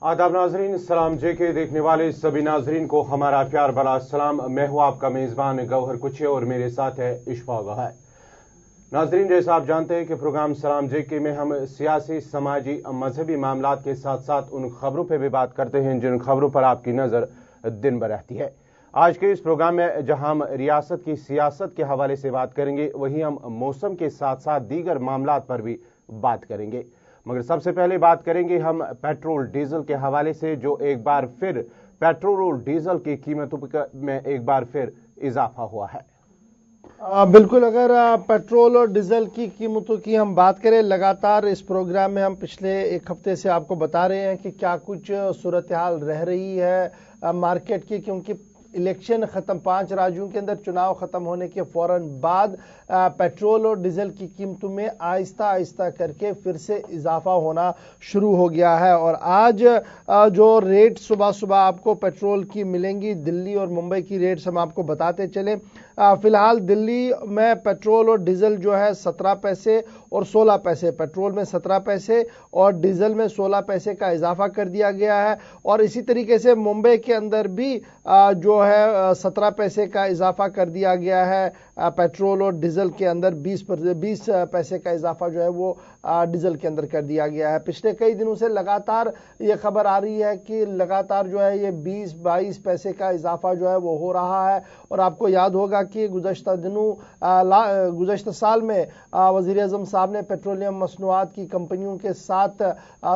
आदाब नाजरीन, सलाम जे के देखने वाले सभी नाजरीन को हमारा प्यार भरा सलाम। मैं हूं आपका मेजबान गौहर कुछे और मेरे साथ है इशफाक है। नाजरीन, जैसा आप जानते हैं कि प्रोग्राम सलाम जे के में हम सियासी, समाजी, मजहबी मामलात के साथ साथ उन खबरों पर भी बात करते हैं जिन खबरों पर आपकी नजर दिन भर रहती है। आज के इस प्रोग्राम में जहां हम रियासत की सियासत के हवाले से बात करेंगे, वहीं हम मौसम के साथ साथ दीगर मामलात पर भी बात करेंगे। मगर सबसे पहले बात करेंगे हम पेट्रोल डीजल के हवाले से, जो एक बार फिर पेट्रोल और डीजल की कीमतों में एक बार फिर इजाफा हुआ है। बिल्कुल, अगर पेट्रोल और डीजल की कीमतों की हम बात करें, लगातार इस प्रोग्राम में हम पिछले एक हफ्ते से आपको बता रहे हैं कि क्या कुछ सूरत हाल रह रही है मार्केट की, क्योंकि इलेक्शन खत्म, 5 राज्यों के अंदर चुनाव खत्म होने के फौरन बाद पेट्रोल और डीजल की कीमतों में आहिस्ता आहिस्ता करके फिर से इजाफा होना शुरू हो गया है। और आज जो रेट सुबह सुबह आपको पेट्रोल की मिलेंगी, दिल्ली और मुंबई की रेट्स हम आपको बताते चलें। फिलहाल दिल्ली में पेट्रोल और डीजल जो है 17 पैसे और 16 पैसे, पेट्रोल में 17 पैसे और डीजल में 16 पैसे का इजाफा कर दिया गया है। और इसी तरीके से मुंबई के अंदर भी जो है 17 पैसे का इजाफा कर दिया गया है। पेट्रोल और डीजल के अंदर 20 पैसे का इजाफा जो है वो डीजल के अंदर कर दिया गया है। पिछले कई दिनों से लगातार ये खबर आ रही है कि लगातार जो है ये 20-22 पैसे का इजाफा जो है वो हो रहा है। और आपको याद होगा कि गुज़श्ता साल में वज़ीर-ए-आज़म साहब ने पेट्रोलियम मसनूआत की कंपनियों के साथ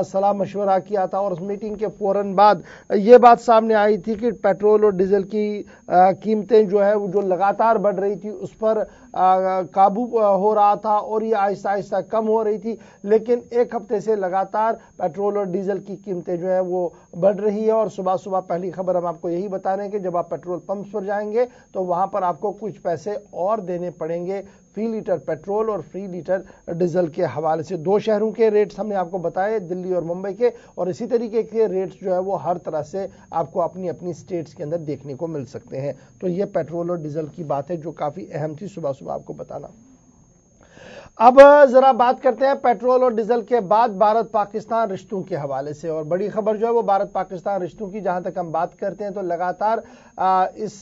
सलाह मशवरा किया था और उस मीटिंग के फौरन बाद ये बात सामने आई थी कि पेट्रोल और डीजल की कीमतें जो है वो जो लगातार बढ़ रही थी उस पर काबू हो रहा था और ये आहिस्ता आहिस्ता कम हो रही थी। लेकिन एक हफ्ते से लगातार पेट्रोल और डीजल की कीमतें जो है वो बढ़ रही है। और सुबह सुबह पहली खबर हम आपको यही बता रहे हैं कि जब आप पेट्रोल पंप्स पर जाएंगे तो वहां पर आपको कुछ पैसे और देने पड़ेंगे फी लीटर पेट्रोल और फी लीटर डीजल के हवाले से। 2 शहरों के रेट्स हमने आपको बताए, दिल्ली और मुंबई के, और इसी तरीके के रेट्स जो है वो हर तरह से आपको अपनी अपनी स्टेट्स के अंदर देखने को मिल सकते हैं। तो ये पेट्रोल और डीजल की बात है जो काफी अहम थी सुबह सुबह आपको बताना। अब जरा बात करते हैं पेट्रोल और डीजल के बाद भारत पाकिस्तान रिश्तों के हवाले से। और बड़ी खबर जो है वो भारत पाकिस्तान रिश्तों की जहां तक हम बात करते हैं तो लगातार इस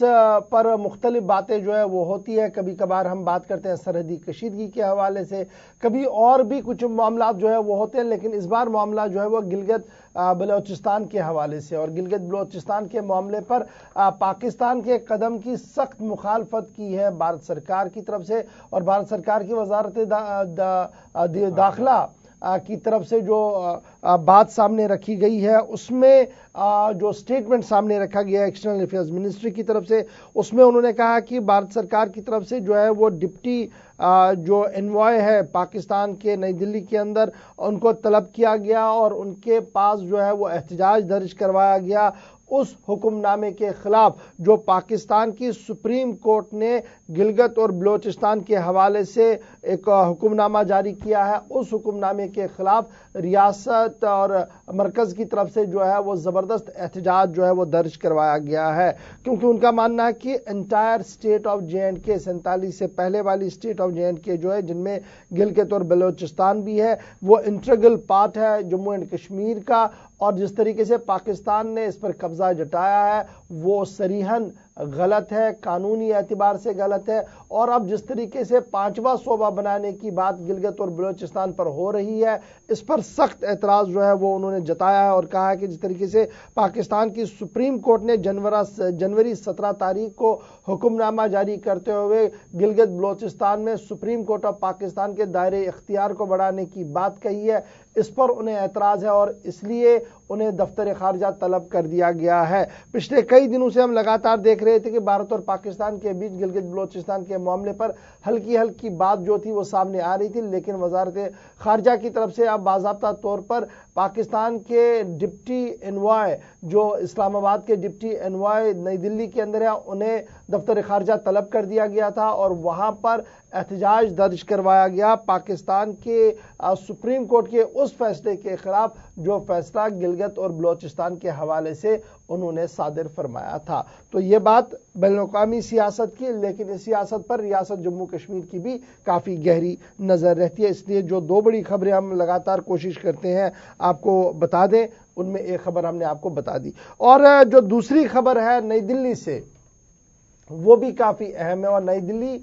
पर मुख्तलिफ बातें जो है वो होती है। कभी कभार हम बात करते हैं सरहदी कशीदगी के हवाले से, कभी और भी कुछ मामला जो है वो होते हैं, लेकिन इस बार मामला जो है वो गिलगित बलोचिस्तान के हवाले से। और गिलगित बलोचिस्तान के मामले पर पाकिस्तान के कदम की सख्त मुखालफत की है भारत सरकार की तरफ से। और भारत सरकार की वजारत दाखिला की तरफ से जो बात सामने रखी गई है उसमें जो स्टेटमेंट सामने रखा गया एक्सटर्नल अफेयर्स मिनिस्ट्री की तरफ से, उसमें उन्होंने कहा कि भारत सरकार की तरफ से जो है वो डिप्टी जो एनवॉय है पाकिस्तान के नई दिल्ली के अंदर, उनको तलब किया गया और उनके पास जो है वो एहतजाज दर्ज करवाया गया उस हुक्मनामे के खिलाफ जो पाकिस्तान की सुप्रीम कोर्ट ने गिलगित और बलोचिस्तान के हवाले से एक हुक्मनामा जारी किया है। उस हुक्मनामे के खिलाफ रियासत और मरकज की तरफ से जो है वो जबरदस्त एहतजाज जो है वो दर्ज करवाया गया है, क्योंकि उनका मानना है कि एंटायर स्टेट ऑफ J&K 47 से पहले वाली स्टेट ऑफ J&K जो है, जिनमें गिलगित और बलोचिस्तान भी है, वो इंटीग्रल पार्ट है जम्मू एंड कश्मीर का। और जिस तरीके से पाकिस्तान ने इस पर कब्जा जताया है वो सरीहन गलत है, कानूनी एतबार से गलत है। और अब जिस तरीके से 5वां सूबा बनाने की बात गिलगित और बलोचिस्तान पर हो रही है, इस पर सख्त एतराज जो है वो उन्होंने जताया है और कहा है कि जिस तरीके से पाकिस्तान की सुप्रीम कोर्ट ने जनवरी 17 तारीख को हुक्मनामा जारी करते हुए गिलगित बलोचिस्तान में सुप्रीम कोर्ट ऑफ पाकिस्तान के दायरे इख्तियार को बढ़ाने की बात कही है, इस पर उन्हें एतराज है और इसलिए उन्हें दफ्तर खारजा तलब कर दिया गया है। पिछले कई दिनों से हम लगातार देख रहे थे कि भारत और पाकिस्तान के बीच गिलगित बलोचिस्तान के मामले पर हल्की हल्की बात जो थी वो सामने आ रही थी, लेकिन वजारत खारजा की तरफ से अब बाज़ाब्ता तौर पर पाकिस्तान के डिप्टी एनवॉय जो इस्लामाबाद के डिप्टी एनवॉय नई दिल्ली के अंदर है, उन्हें दफ्तर खारजा तलब कर दिया गया था और वहां पर एहतजाज दर्ज करवाया गया पाकिस्तान के सुप्रीम कोर्ट के उस फैसले के खिलाफ जो फैसला गिलगित और बलोचिस्तान के हवाले से उन्होंने सादिर फरमाया था। तो ये बात बैनुल-अक़वामी सियासत की, लेकिन इस सियासत पर रियासत जम्मू कश्मीर की भी काफ़ी गहरी नज़र रहती है। इसलिए जो 2 बड़ी खबरें हम लगातार कोशिश करते हैं आपको बता दें, ان میں ایک خبر ہم نے آپ کو بتا دی. اور جو دوسری خبر ہے نئی دلی سے وہ بھی کافی اہم ہے. اور نئی دلی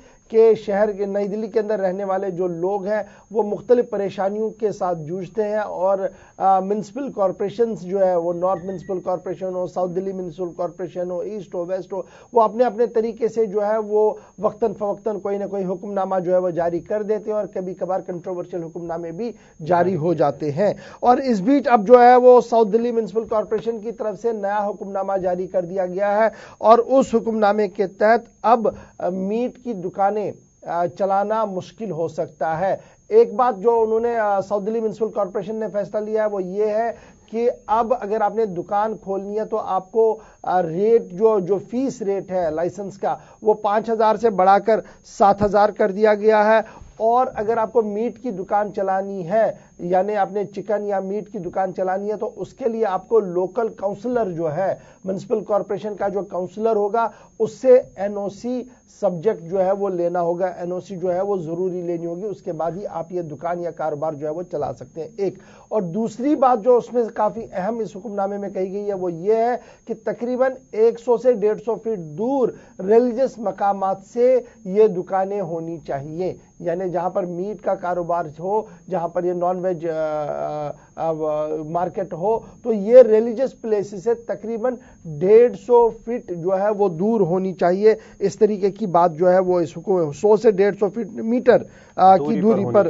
کے اندر رہنے والے جو لوگ ہیں وہ مختلف پریشانیوں کے ساتھ جوجھتے ہیں. اور میونسپل کارپوریشنز جو ہے وہ نارتھ میونسپل کارپوریشن ہو, ساؤتھ دلی میونسپل کارپوریشن ہو, ایسٹ ہو, ویسٹ ہو, وہ اپنے اپنے طریقے سے جو ہے وہ وقتاً فوقتاً کوئی نہ کوئی حکم نامہ جو ہے وہ جاری کر دیتے ہیں اور کبھی کبھار کنٹروورشل حکم نامے بھی جاری ہو جاتے ہیں. اور اس بیچ اب جو ہے وہ ساؤتھ دلی میونسپل کارپوریشن کی طرف سے نیا حکم نامہ جاری کر دیا گیا ہے. اور اس حکم نامے کے تحت اب میٹ کی دکانیں چلانا مشکل ہو سکتا ہے. ایک بات جو انہوں نے ساؤتھ دلی میونسپل کارپوریشن نے فیصلہ لیا ہے وہ یہ ہے کہ اب اگر آپ نے دکان کھولنی ہے تو آپ کو ریٹ جو فیس ریٹ ہے لائسنس کا وہ 5,000 سے بڑھا کر 7,000 کر دیا گیا ہے. اور اگر آپ کو میٹ کی دکان چلانی ہے یعنی آپ نے چکن یا میٹ کی دکان چلانی ہے تو اس کے لیے آپ کو لوکل کاؤنسلر جو ہے میونسپل کارپوریشن کا جو کاؤنسلر ہوگا اس سے NOC سبجیکٹ جو ہے وہ لینا ہوگا. NOC جو ہے وہ ضروری لینی ہوگی, اس کے بعد ہی آپ یہ دکان یا کاروبار جو ہے وہ چلا سکتے ہیں. ایک اور دوسری بات جو اس میں کافی اہم اس حکم نامے میں کہی گئی ہے وہ یہ ہے کہ تقریباً 100 سے 150 فٹ دور ریلیجس مقامات سے یہ دکانیں ہونی چاہیے. یعنی جہاں پر میٹ کا کاروبار ہو, جہاں پر یہ نان ویج مارکیٹ ہو, تو یہ ریلیجس پلیسز سے تقریباً 150 فٹ جو ہے وہ دور ہونی چاہیے. اس طریقے کی بات جو ہے وہ اس کو 100 سے 150 میٹر کی دوری پر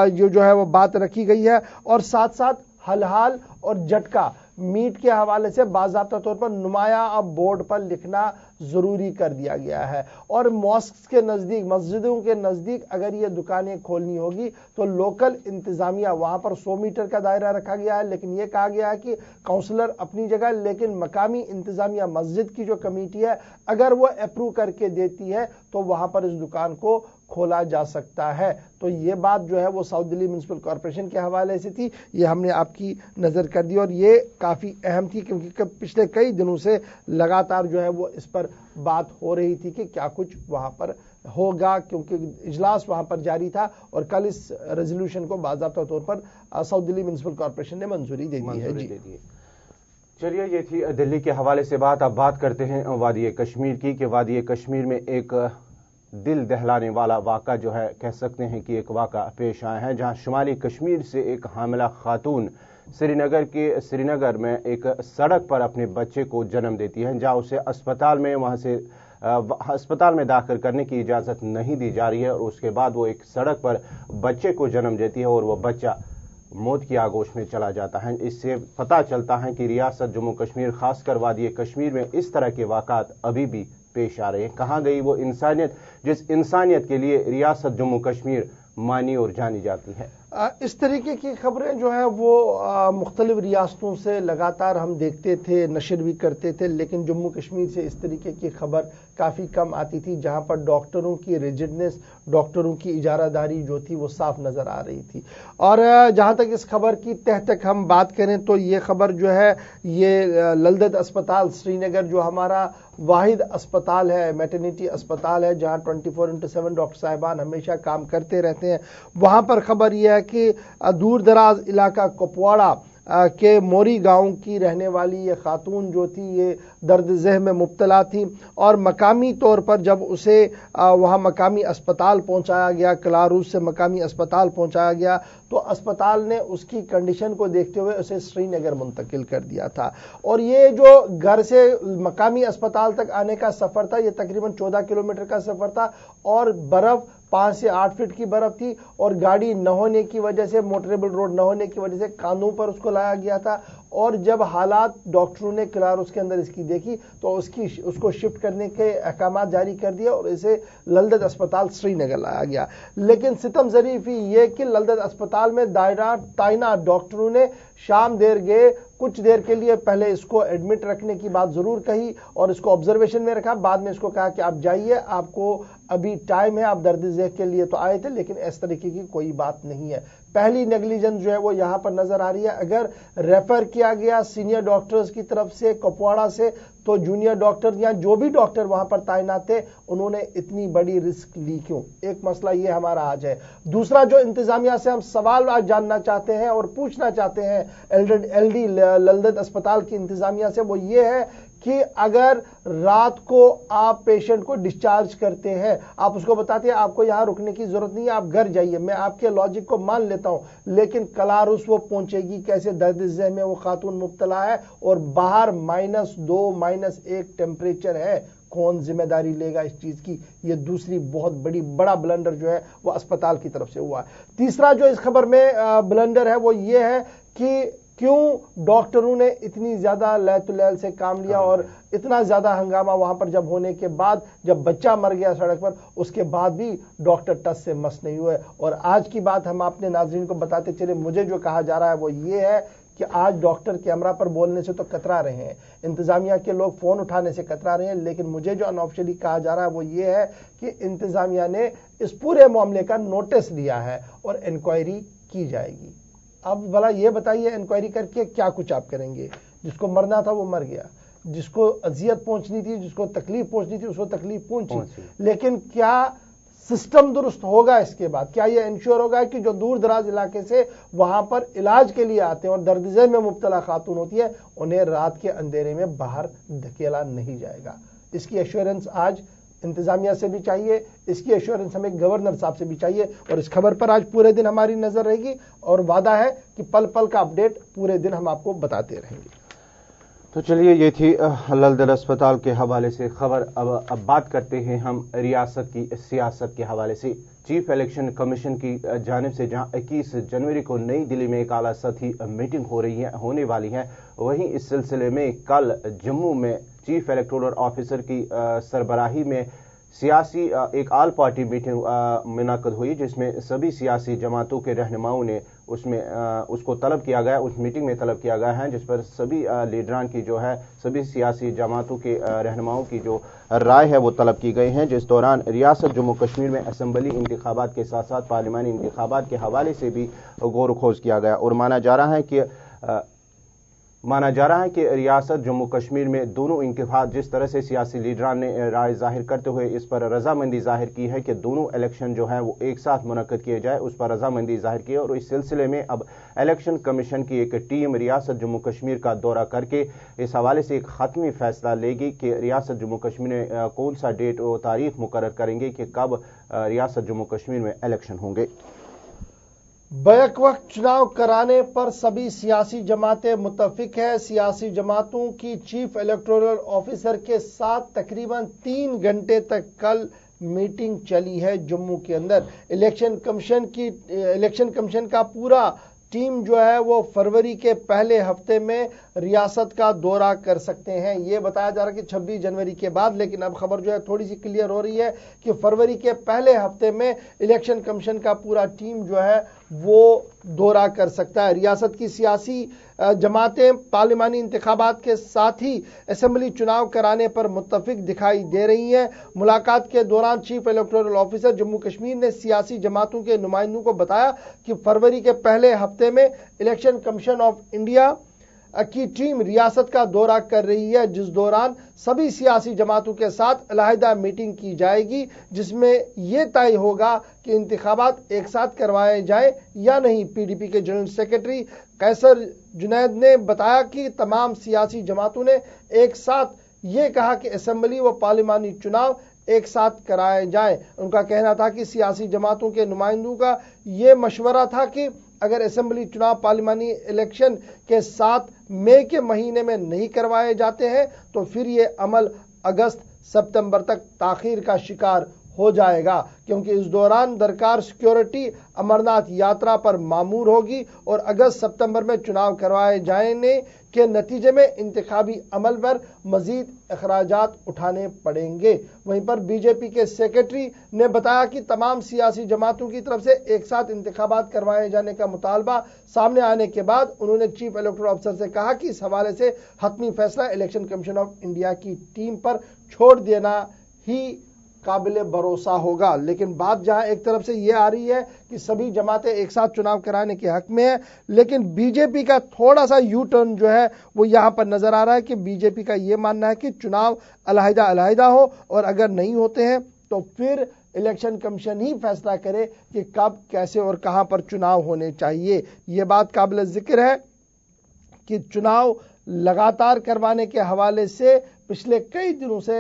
جو ہے وہ بات رکھی گئی ہے. اور ساتھ ساتھ حلحال اور جٹکا میٹ کے حوالے سے باضابطہ طور پر نمایاں اب بورڈ پر لکھنا ضروری کر دیا گیا ہے. اور ماسکس کے نزدیک, مسجدوں کے نزدیک اگر یہ دکانیں کھولنی ہوگی تو لوکل انتظامیہ وہاں پر 100 میٹر کا دائرہ رکھا گیا ہے, لیکن یہ کہا گیا ہے کہ کاؤنسلر اپنی جگہ, لیکن مقامی انتظامیہ مسجد کی جو کمیٹی ہے اگر وہ اپروو کر کے دیتی ہے تو وہاں پر اس دکان کو کھولا جا سکتا ہے. تو یہ بات جو ہے وہ ساؤتھ دلی میونسپل کارپوریشن کے حوالے سے تھی, یہ ہم نے آپ کی نظر کر دی. اور یہ کافی اہم تھی کیونکہ پچھلے کئی دنوں سے لگاتار جو ہے وہ اس پر بات ہو رہی تھی کہ کیا کچھ وہاں پر ہوگا, کیونکہ اجلاس وہاں پر جاری تھا اور کل اس ریزولوشن کو باضابطہ طور پر ساؤتھ دلی میونسپل کارپوریشن نے منظوری دے دی ہے. چلیے, یہ تھی دلی کے حوالے سے بات. اب بات کرتے ہیں وادی کشمیر کی کہ وادی کشمیر میں ایک دل دہلانے والا واقعہ جو ہے کہہ سکتے ہیں کہ ایک واقعہ پیش آیا ہے, جہاں شمالی کشمیر سے ایک حاملہ خاتون سری نگر میں ایک سڑک پر اپنے بچے کو جنم دیتی ہے, جہاں اسے اسپتال میں داخل کرنے کی اجازت نہیں دی جا رہی ہے. اور اس کے بعد وہ ایک سڑک پر بچے کو جنم دیتی ہے اور وہ بچہ موت کی آگوش میں چلا جاتا ہے. اس سے پتہ چلتا ہے کہ ریاست جموں کشمیر, خاص کر وادی کشمیر میں اس طرح کے واقعات ابھی بھی پیش آ رہے ہیں. کہاں گئی وہ انسانیت جس انسانیت کے لیے ریاست جموں کشمیر مانی اور جانی جاتی ہے؟ اس طریقے کی خبریں جو ہیں وہ مختلف ریاستوں سے لگاتار ہم دیکھتے تھے, نشر بھی کرتے تھے, لیکن جموں کشمیر سے اس طریقے کی خبر کافی کم آتی تھی, جہاں پر ڈاکٹروں کی ریجڈنس, ڈاکٹروں کی اجارہ داری جو تھی وہ صاف نظر آ رہی تھی. اور جہاں تک اس خبر کی تہ تک ہم بات کریں تو یہ خبر جو ہے یہ للدت اسپتال سری نگر جو ہمارا واحد اسپتال ہے, میٹرنیٹی اسپتال ہے, جہاں 24/7 ڈاکٹر صاحبان ہمیشہ کام کرتے رہتے ہیں, وہاں پر خبر یہ ہے کہ دور دراز علاقہ کپواڑہ کے موری گاؤں کی رہنے والی یہ خاتون جو تھی یہ درد ذہن میں مبتلا تھی. اور مقامی طور پر جب اسے وہاں مقامی اسپتال پہنچایا گیا, کلاروس سے مقامی اسپتال پہنچایا گیا, تو اسپتال نے اس کی کنڈیشن کو دیکھتے ہوئے اسے سری نگر منتقل کر دیا تھا. اور یہ جو گھر سے مقامی اسپتال تک آنے کا سفر تھا یہ تقریباً 14 کلومیٹر کا سفر تھا, اور برف 5 سے 8 فٹ کی برف تھی, اور گاڑی نہ ہونے کی وجہ سے, موٹریبل روڈ نہ ہونے کی وجہ سے کاندھوں پر اس کو لایا گیا تھا. اور جب حالات ڈاکٹروں نے کلاروس کے اندر اس کی دیکھی تو اس کو شفٹ کرنے کے احکامات جاری کر دیا اور اسے للدت اسپتال سری نگر لایا گیا. لیکن ستم ظریفی یہ کہ للدت اسپتال میں تعینات ڈاکٹروں نے شام دیر گئے, کچھ دیر کے لیے پہلے اس کو ایڈمٹ رکھنے کی بات ضرور کہی اور اس کو آبزرویشن میں رکھا, بعد میں اس کو کہا کہ آپ جائیے, آپ کو अभी टाइम है, आप दर्द ज़ेह के लिए तो आए थे, लेकिन इस तरीके की कोई बात नहीं है। पहली नेग्लिजेंस जो है वो यहाँ पर नजर आ रही है। अगर रेफर किया गया सीनियर डॉक्टर्स की तरफ से कुपवाड़ा से, तो जूनियर डॉक्टर या जो भी डॉक्टर वहां पर तैनात थे उन्होंने इतनी बड़ी रिस्क ली क्यों? एक मसला ये हमारा आज है। दूसरा जो इंतजामिया से हम सवाल आज जानना चाहते हैं और पूछना चाहते हैं LD ललदत अस्पताल की इंतजामिया से, वो ये है कि अगर रात को आप पेशेंट को डिस्चार्ज करते हैं, आप उसको बताते हैं आपको यहां रुकने की जरूरत नहीं है, आप घर जाइए, मैं आपके लॉजिक को मान लेता हूं, लेकिन कलारुस वो पहुंचेगी कैसे? दर्द ज़ेह में वो खातून मुब्तला है और बाहर -2 -1 टेम्परेचर है, कौन जिम्मेदारी लेगा इस चीज की? ये दूसरी बहुत बड़ा ब्लंडर जो है वो अस्पताल की तरफ से हुआ है। तीसरा जो इस खबर में ब्लंडर है वो ये है कि क्यों डॉक्टरों ने इतनी ज्यादा लैतुलैल से काम लिया और इतना ज्यादा हंगामा वहां पर जब होने के बाद, जब बच्चा मर गया सड़क पर, उसके बाद भी डॉक्टर टस से मस नहीं हुए। और आज की बात हम अपने नाज़रीन को बताते चले, मुझे जो कहा जा रहा है वो ये है कि आज डॉक्टर कैमरा पर बोलने से तो कतरा रहे हैं, इंतजामिया के लोग फोन उठाने से कतरा रहे हैं, लेकिन मुझे जो अनऑफिशियली कहा जा रहा है वो ये है कि इंतजामिया ने इस पूरे मामले का नोटिस लिया है और इंक्वायरी की जाएगी। अब भला ये बताइए, इंक्वायरी करके क्या कुछ आप करेंगे? जिसको मरना था वो मर गया, जिसको अजियत पहुंचनी थी, जिसको तकलीफ पहुंचनी थी, उसको तकलीफ पहुंची, लेकिन क्या सिस्टम दुरुस्त होगा इसके बाद? क्या ये इंश्योर होगा कि जो दूर दराज इलाके से वहां पर इलाज के लिए आते हैं और दर्द ज़ेह में मुब्तला खातून होती है, उन्हें रात के अंधेरे में बाहर धकेला नहीं जाएगा? इसकी एश्योरेंस आज इंतजामिया से भी चाहिए, इसकी एश्योरेंस हमें गवर्नर साहब से भी चाहिए। और इस खबर पर आज पूरे दिन हमारी नजर रहेगी और वादा है कि पल पल का अपडेट पूरे दिन हम आपको बताते रहेंगे। तो चलिए, ये थी ललदत अस्पताल के हवाले से खबर। अब बात करते हैं हम रियासत की सियासत के हवाले से। चीफ इलेक्शन कमीशन की जानिब से जहां 21 जनवरी को नई दिल्ली में एक आला सतही मीटिंग होने वाली है, वहीं इस सिलसिले में कल जम्मू में चीफ इलेक्टोरल ऑफिसर की सरबराही में सियासी एक आल पार्टी मीटिंग मुनक्कद हुई, जिसमें सभी सियासी जमातों के रहनुमाओं ने उसको तलब किया गया, उस मीटिंग में तलब किया गया है, जिस पर सभी लीडरान की जो है, सभी सियासी जमातों के रहनुमाओं की जो राय है वो तलब की गई है। जिस दौरान रियासत जम्मू कश्मीर में असम्बली इंतखाबात के साथ साथ पार्लिमानी इंतखाबात के हवाले से भी गौर खोज किया गया और माना जा रहा है कि रियासत जम्मू कश्मीर में दोनों इंतखाब, जिस तरह से सियासी लीडरान ने राय जाहिर करते हुए इस पर रजामंदी जाहिर की है कि दोनों इलेक्शन जो है वो एक साथ मुनक्कद किए जाए, उस पर रजामंदी जाहिर की है। और इस सिलसिले में अब इलेक्शन कमीशन की एक टीम रियासत जम्मू कश्मीर का दौरा करके इस हवाले से एक हतमी फैसला लेगी कि रियासत जम्मू कश्मीर में कौन सा डेट और तारीख मुकर्रर करेंगे कि कब रियासत जम्मू कश्मीर में इलेक्शन होंगे। बैक वक्त चुनाव कराने पर सभी सियासी जमातें मुत्तफिक है। सियासी जमातों की चीफ इलेक्टोरल ऑफिसर के साथ तकरीबन 3 घंटे तक कल मीटिंग चली है जम्मू के अंदर। इलेक्शन कमीशन का पूरा टीम जो है वो फरवरी के पहले हफ्ते में रियासत का दौरा कर सकते हैं। ये बताया जा रहा है कि 26 जनवरी के बाद, लेकिन अब खबर जो है थोड़ी सी क्लियर हो रही है कि फरवरी के पहले हफ्ते में इलेक्शन कमीशन का पूरा टीम जो है वो दौरा कर सकता है। रियासत की सियासी जमातें पार्लिमानी इंतखाबात के साथ ही असेंबली चुनाव कराने पर मुत्तफिक दिखाई दे रही हैं। मुलाकात के दौरान chief electoral officer Jammu Kashmir ने सियासी जमातों के नुमाइंदों को बताया कि फरवरी के पहले हफ्ते में इलेक्शन कमीशन ऑफ इंडिया की टीम रियासत का दौरा कर रही है, जिस दौरान सभी सियासी जमातों के साथ अलहदा मीटिंग की जाएगी, जिसमें यह तय होगा कि इंतखाबात एक साथ करवाए जाए या नहीं। पीडीपी के जनरल सेक्रेटरी कैसर जुनैद ने बताया कि तमाम सियासी जमातों ने एक साथ ये कहा कि असेंबली व पार्लिमानी चुनाव एक साथ कराए जाएं। उनका कहना था कि सियासी जमातों के नुमाइंदों का ये मशवरा था कि अगर असेंबली चुनाव पार्लिमानी इलेक्शन के साथ मई के महीने में नहीं करवाए जाते हैं तो फिर ये अमल अगस्त सितंबर तक ताखीर का शिकार हो जाएगा, क्योंकि इस दौरान दरकार सिक्योरिटी अमरनाथ यात्रा पर मामूर होगी और अगस्त सितंबर में चुनाव करवाए जाने के नतीजे में इंतखाबी अमल पर मजीद अखराजात उठाने पड़ेंगे। वहीं पर बीजेपी के सेक्रेटरी ने बताया कि तमाम सियासी जमातों की तरफ से एक साथ इंतखाबात करवाए जाने का मुतालबा सामने आने के बाद उन्होंने चीफ इलेक्टोरल ऑफिसर से कहा कि इस हवाले से हतमी फैसला इलेक्शन कमीशन ऑफ इंडिया की टीम पर छोड़ देना ही काबिल भरोसा होगा। लेकिन बात जहां एक तरफ से ये आ रही है कि सभी जमातें एक साथ चुनाव कराने के हक में है, लेकिन बीजेपी का थोड़ा सा यू टर्न जो है वो यहां पर नजर आ रहा है कि बीजेपी का ये मानना है कि चुनाव अलहदा अलहदा हो, और अगर नहीं होते हैं तो फिर इलेक्शन कमीशन ही फैसला करे कि कब, कैसे और कहां पर चुनाव होने चाहिए। ये बात काबिल जिक्र है कि चुनाव लगातार करवाने के हवाले से पिछले कई दिनों से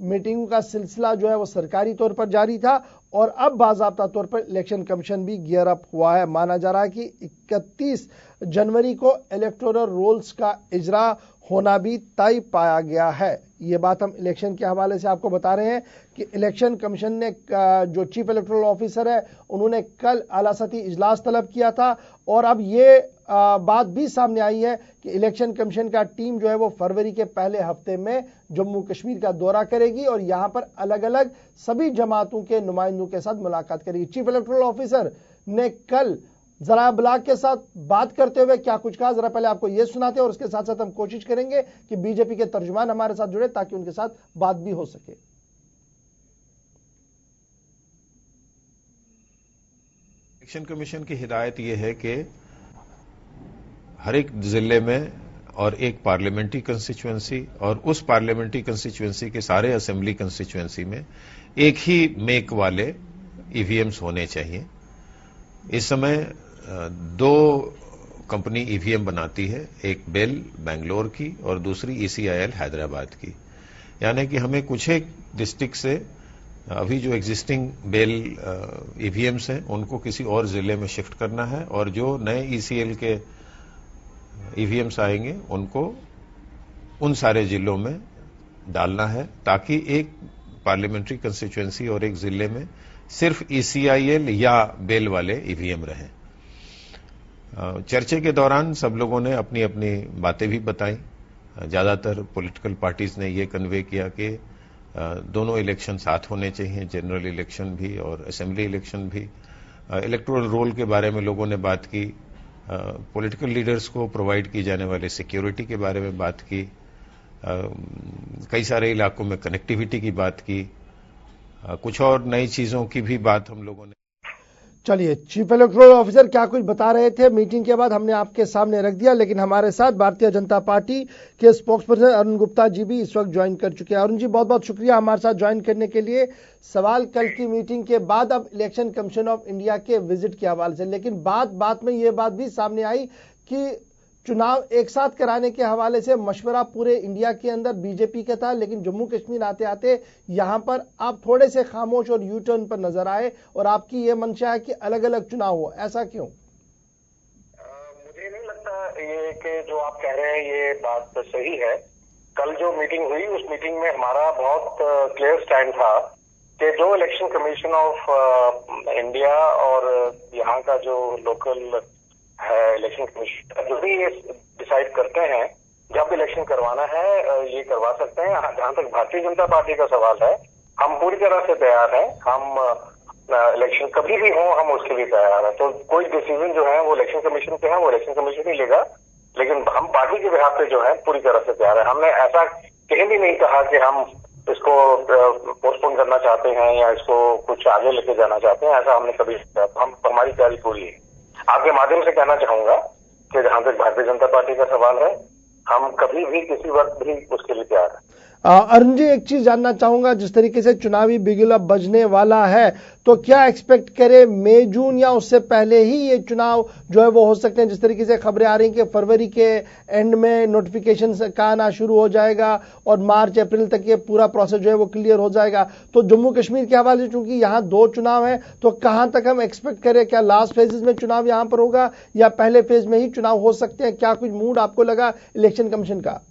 मीटिंगों का सिलसिला जो है वो सरकारी तौर पर जारी था, और अब बाज़ाब्ता तौर पर इलेक्शन कमीशन भी गियर अप हुआ है। माना जा रहा है कि 31 जनवरी को इलेक्टोरल रोल्स का इजरा होना भी तय पाया गया है। ये बात हम इलेक्शन के हवाले से आपको बता रहे हैं कि इलेक्शन कमीशन ने जो चीफ इलेक्टोरल ऑफिसर है उन्होंने कल आला सतही इजलास तलब किया था, और अब ये बात भी सामने आई है कि इलेक्शन कमीशन का टीम जो है वो फरवरी के पहले हफ्ते में जम्मू कश्मीर का दौरा करेगी और यहां पर अलग अलग सभी जमातों के नुमाइंदों के साथ मुलाकात करेगी। चीफ इलेक्टोरल ऑफिसर ने कल जरा ब्लॉग के साथ बात करते हुए क्या कुछ कहा, जरा पहले आपको यह सुनाते हैं और उसके साथ साथ हम कोशिश करेंगे कि बीजेपी के तर्जुमान हमारे साथ जुड़े ताकि उनके साथ बात भी हो सके। इलेक्शन कमीशन की हिदायत यह है कि हर एक जिले में और एक पार्लियामेंट्री कंस्टिट्यूएंसी और उस पार्लियामेंट्री कंस्टिट्यूएंसी के सारे असेंबली कंस्टिट्यूएंसी में एक ही मेक वाले ईवीएम्स होने चाहिए। इस समय 2 कंपनी ईवीएम बनाती है, एक बेल बेंगलोर की और दूसरी ईसीआईएल हैदराबाद की। यानी कि हमें कुछ एक डिस्ट्रिक्ट से अभी जो एग्जिस्टिंग बेल ईवीएम्स हैं उनको किसी और जिले में शिफ्ट करना है, और जो नए ईसीएल के ईवीएम्स आएंगे उनको उन सारे जिलों में डालना है, ताकि एक पार्लियामेंट्री कंस्टिट्यूएंसी और एक जिले में सिर्फ ईसीआईएल या बेल वाले ईवीएम रहे। चर्चे के दौरान सब लोगों ने अपनी अपनी बातें भी बताई। ज्यादातर पॉलिटिकल पार्टीज ने यह कन्वे किया कि दोनों इलेक्शन साथ होने चाहिए, जनरल इलेक्शन भी और असेंबली इलेक्शन भी। इलेक्टोरल रोल के बारे में लोगों ने बात की, पॉलिटिकल लीडर्स को प्रोवाइड की जाने वाली सिक्योरिटी के बारे में बात की, कई सारे इलाकों में कनेक्टिविटी की बात की, कुछ और नई चीजों की भी बात हम लोगों ने। चलिए, चीफ इलेक्टोरल ऑफिसर क्या कुछ बता रहे थे मीटिंग के बाद हमने आपके सामने रख दिया, लेकिन हमारे साथ भारतीय जनता पार्टी के स्पोक्स पर्सन अरुण गुप्ता जी भी इस वक्त ज्वाइन कर चुके हैं। अरुण जी, बहुत बहुत शुक्रिया हमारे साथ ज्वाइन करने के लिए। सवाल कल की मीटिंग के बाद अब इलेक्शन कमीशन ऑफ इंडिया के विजिट के हवाले से, लेकिन बात में ये बात भी सामने आई कि चुनाव एक साथ कराने के हवाले से मशवरा पूरे इंडिया के अंदर बीजेपी का था, लेकिन जम्मू कश्मीर आते आते यहां पर आप थोड़े से खामोश और यू टर्न पर नजर आए और आपकी ये मंशा है कि अलग अलग चुनाव हो। ऐसा क्यों? मुझे नहीं लगता ये कि जो आप कह रहे हैं ये बात सही है। कल जो मीटिंग हुई उस मीटिंग में हमारा बहुत क्लियर स्टैंड था कि जो इलेक्शन कमीशन ऑफ इंडिया और यहाँ का जो लोकल है इलेक्शन कमीशन जो भी ये डिसाइड करते हैं जब इलेक्शन करवाना है ये करवा सकते हैं। जहां तक भारतीय जनता पार्टी का सवाल है, हम पूरी तरह से तैयार हैं। हम इलेक्शन कभी भी हो हम उसके लिए तैयार हैं। तो कोई डिसीजन जो है वो इलेक्शन कमीशन पे है, वो इलेक्शन कमीशन ही लेगा, लेकिन हम पार्टी के बिहाफ पे जो है पूरी तरह से तैयार है। हमने ऐसा कहीं भी नहीं कहा कि हम इसको पोस्टपोन करना चाहते हैं या इसको कुछ आगे लेके जाना चाहते हैं, ऐसा हमने कभी नहीं कहा। हमारी तैयारी पूरी है। आपके माध्यम से कहना चाहूंगा कि जहां तक भारतीय जनता पार्टी का सवाल है, हम कभी भी किसी वक्त भी उसके लिए तैयार हैं। अरुण जी, एक चीज जानना चाहूंगा, जिस तरीके से चुनावी बिगुल अब बजने वाला है तो क्या एक्सपेक्ट करें मई जून या उससे पहले ही ये चुनाव जो है वो हो सकते हैं? जिस तरीके से खबरें आ रही हैं कि फरवरी के एंड में नोटिफिकेशन का आना शुरू हो जाएगा और मार्च अप्रैल तक ये पूरा प्रोसेस जो है वो क्लियर हो जाएगा। तो जम्मू कश्मीर के हवाले से चूंकि यहाँ 2 चुनाव है, तो कहां तक हम एक्सपेक्ट करें? क्या लास्ट फेजेस में चुनाव यहां पर होगा या पहले फेज में ही चुनाव हो सकते हैं? क्या कुछ मूड आपको लगा इलेक्शन कमीशन का?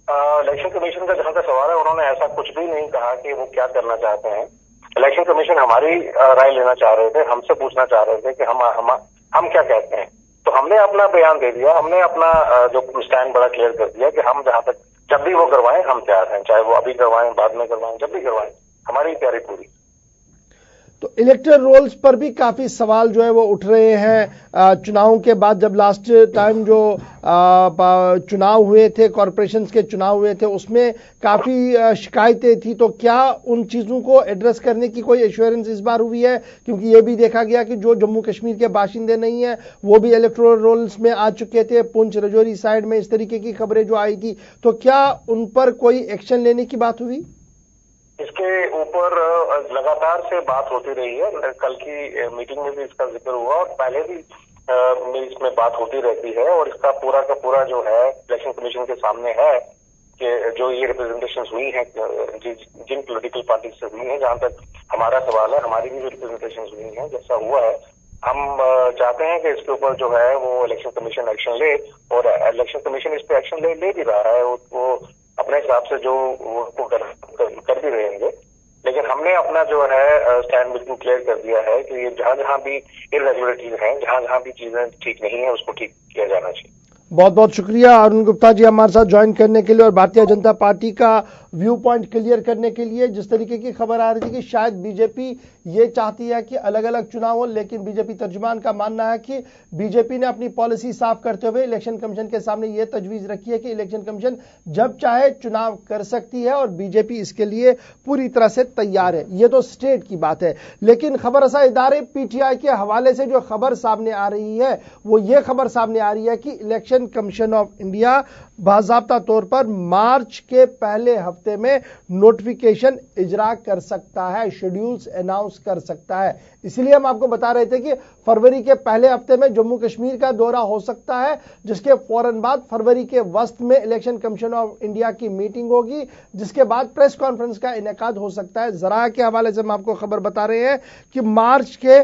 इलेक्शन कमीशन का जहां तक सवाल है, उन्होंने ऐसा कुछ भी नहीं कहा कि वो क्या करना चाहते हैं। इलेक्शन कमीशन हमारी राय लेना चाह रहे थे, हमसे पूछना चाह रहे थे कि हम क्या कहते हैं। तो हमने अपना बयान दे दिया, हमने अपना जो स्टैंड बड़ा क्लियर कर दिया कि हम जहां तक जब भी वो करवाएं हम तैयार हैं, चाहे वो अभी करवाएं बाद में करवाएं, जब भी करवाएं हमारी तैयारी पूरी। तो इलेक्टोरल रोल्स पर भी काफी सवाल जो है वो उठ रहे हैं। चुनाव के बाद जब लास्ट टाइम जो चुनाव हुए थे, कॉरपोरेशंस के चुनाव हुए थे, उसमें काफी शिकायतें थी, तो क्या उन चीजों को एड्रेस करने की कोई एश्योरेंस इस बार हुई है? क्योंकि ये भी देखा गया कि जो जम्मू कश्मीर के बाशिंदे नहीं है वो भी इलेक्टोरल रोल्स में आ चुके थे। पुंछ रजौरी साइड में इस तरीके की खबरें जो आई थी, तो क्या उन पर कोई एक्शन लेने की बात हुई? इसके ऊपर लगातार से बात होती रही है। कल की मीटिंग में भी इसका जिक्र हुआ और पहले भी इसमें बात होती रहती है, और इसका पूरा का पूरा जो है इलेक्शन कमीशन के सामने है कि जो ये रिप्रेजेंटेशन हुई है जिन पॉलिटिकल पार्टी से हुई है, जहां तक हमारा सवाल है, हमारी भी जो रिप्रेजेंटेशन हुई है, जैसा हुआ है, हम चाहते हैं कि इसके ऊपर जो है वो इलेक्शन कमीशन एक्शन ले, और इलेक्शन कमीशन इस पे एक्शन ले भी रहा है। वो अपने हिसाब से जो वो कर भी रहेंगे, लेकिन हमने अपना जो है स्टैंड बिल्कुल क्लियर कर दिया है कि ये जहां जहां भी इरेगुलरिटीज हैं, जहां जहां भी चीजें ठीक नहीं है, उसको ठीक किया जाना चाहिए। बहुत बहुत शुक्रिया अरुण गुप्ता जी हमारे साथ ज्वाइन करने के लिए और भारतीय जनता पार्टी का व्यू पॉइंट क्लियर करने के लिए। जिस तरीके की खबर आ रही थी कि शायद बीजेपी ये चाहती है कि अलग अलग चुनाव हो, लेकिन बीजेपी तर्जुमान का मानना है कि बीजेपी ने अपनी पॉलिसी साफ करते हुए इलेक्शन कमीशन के सामने ये तजवीज रखी है कि इलेक्शन कमीशन जब चाहे चुनाव कर सकती है और बीजेपी इसके लिए पूरी तरह से तैयार है। ये तो स्टेट की बात है, लेकिन खबरसां इदारे पीटीआई के हवाले से जो खबर सामने आ रही है वो ये खबर सामने आ रही है कि इलेक्शन कमीशन ऑफ इंडिया बाज़ाब्ता तौर पर मार्च के पहले हफ्ते में नोटिफिकेशन इजरा कर सकता है, शेड्यूल्स अनाउंस कर सकता है। इसलिए हम आपको बता रहे थे कि फरवरी के पहले हफ्ते में जम्मू कश्मीर का दौरा हो सकता है, जिसके फौरन बाद फरवरी के वस्त में इलेक्शन कमीशन ऑफ इंडिया की मीटिंग होगी, जिसके बाद प्रेस कॉन्फ्रेंस का इनेकाद हो सकता है। जरा के हवाले से हम आपको खबर बता रहे हैं कि मार्च के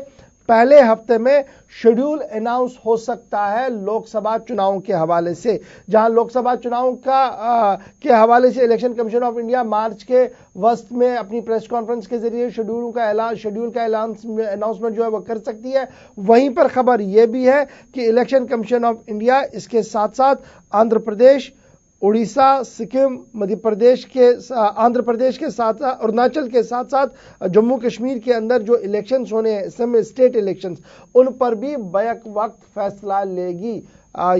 पहले हफ्ते में शेड्यूल अनाउंस हो सकता है लोकसभा चुनावों के हवाले से। जहां लोकसभा चुनाव के हवाले से इलेक्शन कमीशन ऑफ इंडिया मार्च के वस्त में अपनी प्रेस कॉन्फ्रेंस के जरिए शेड्यूल का अनाउंसमेंट जो है वो कर सकती है। वहीं पर खबर यह भी है कि इलेक्शन कमीशन ऑफ इंडिया इसके साथ साथ आंध्र प्रदेश, उड़ीसा, सिक्किम, मध्य प्रदेश के, आंध्र प्रदेश के साथ, अरुणाचल के साथ साथ जम्मू कश्मीर के अंदर जो इलेक्शंस होने हैं, सेमी स्टेट इलेक्शंस, उन पर भी बैक वक्त फैसला लेगी।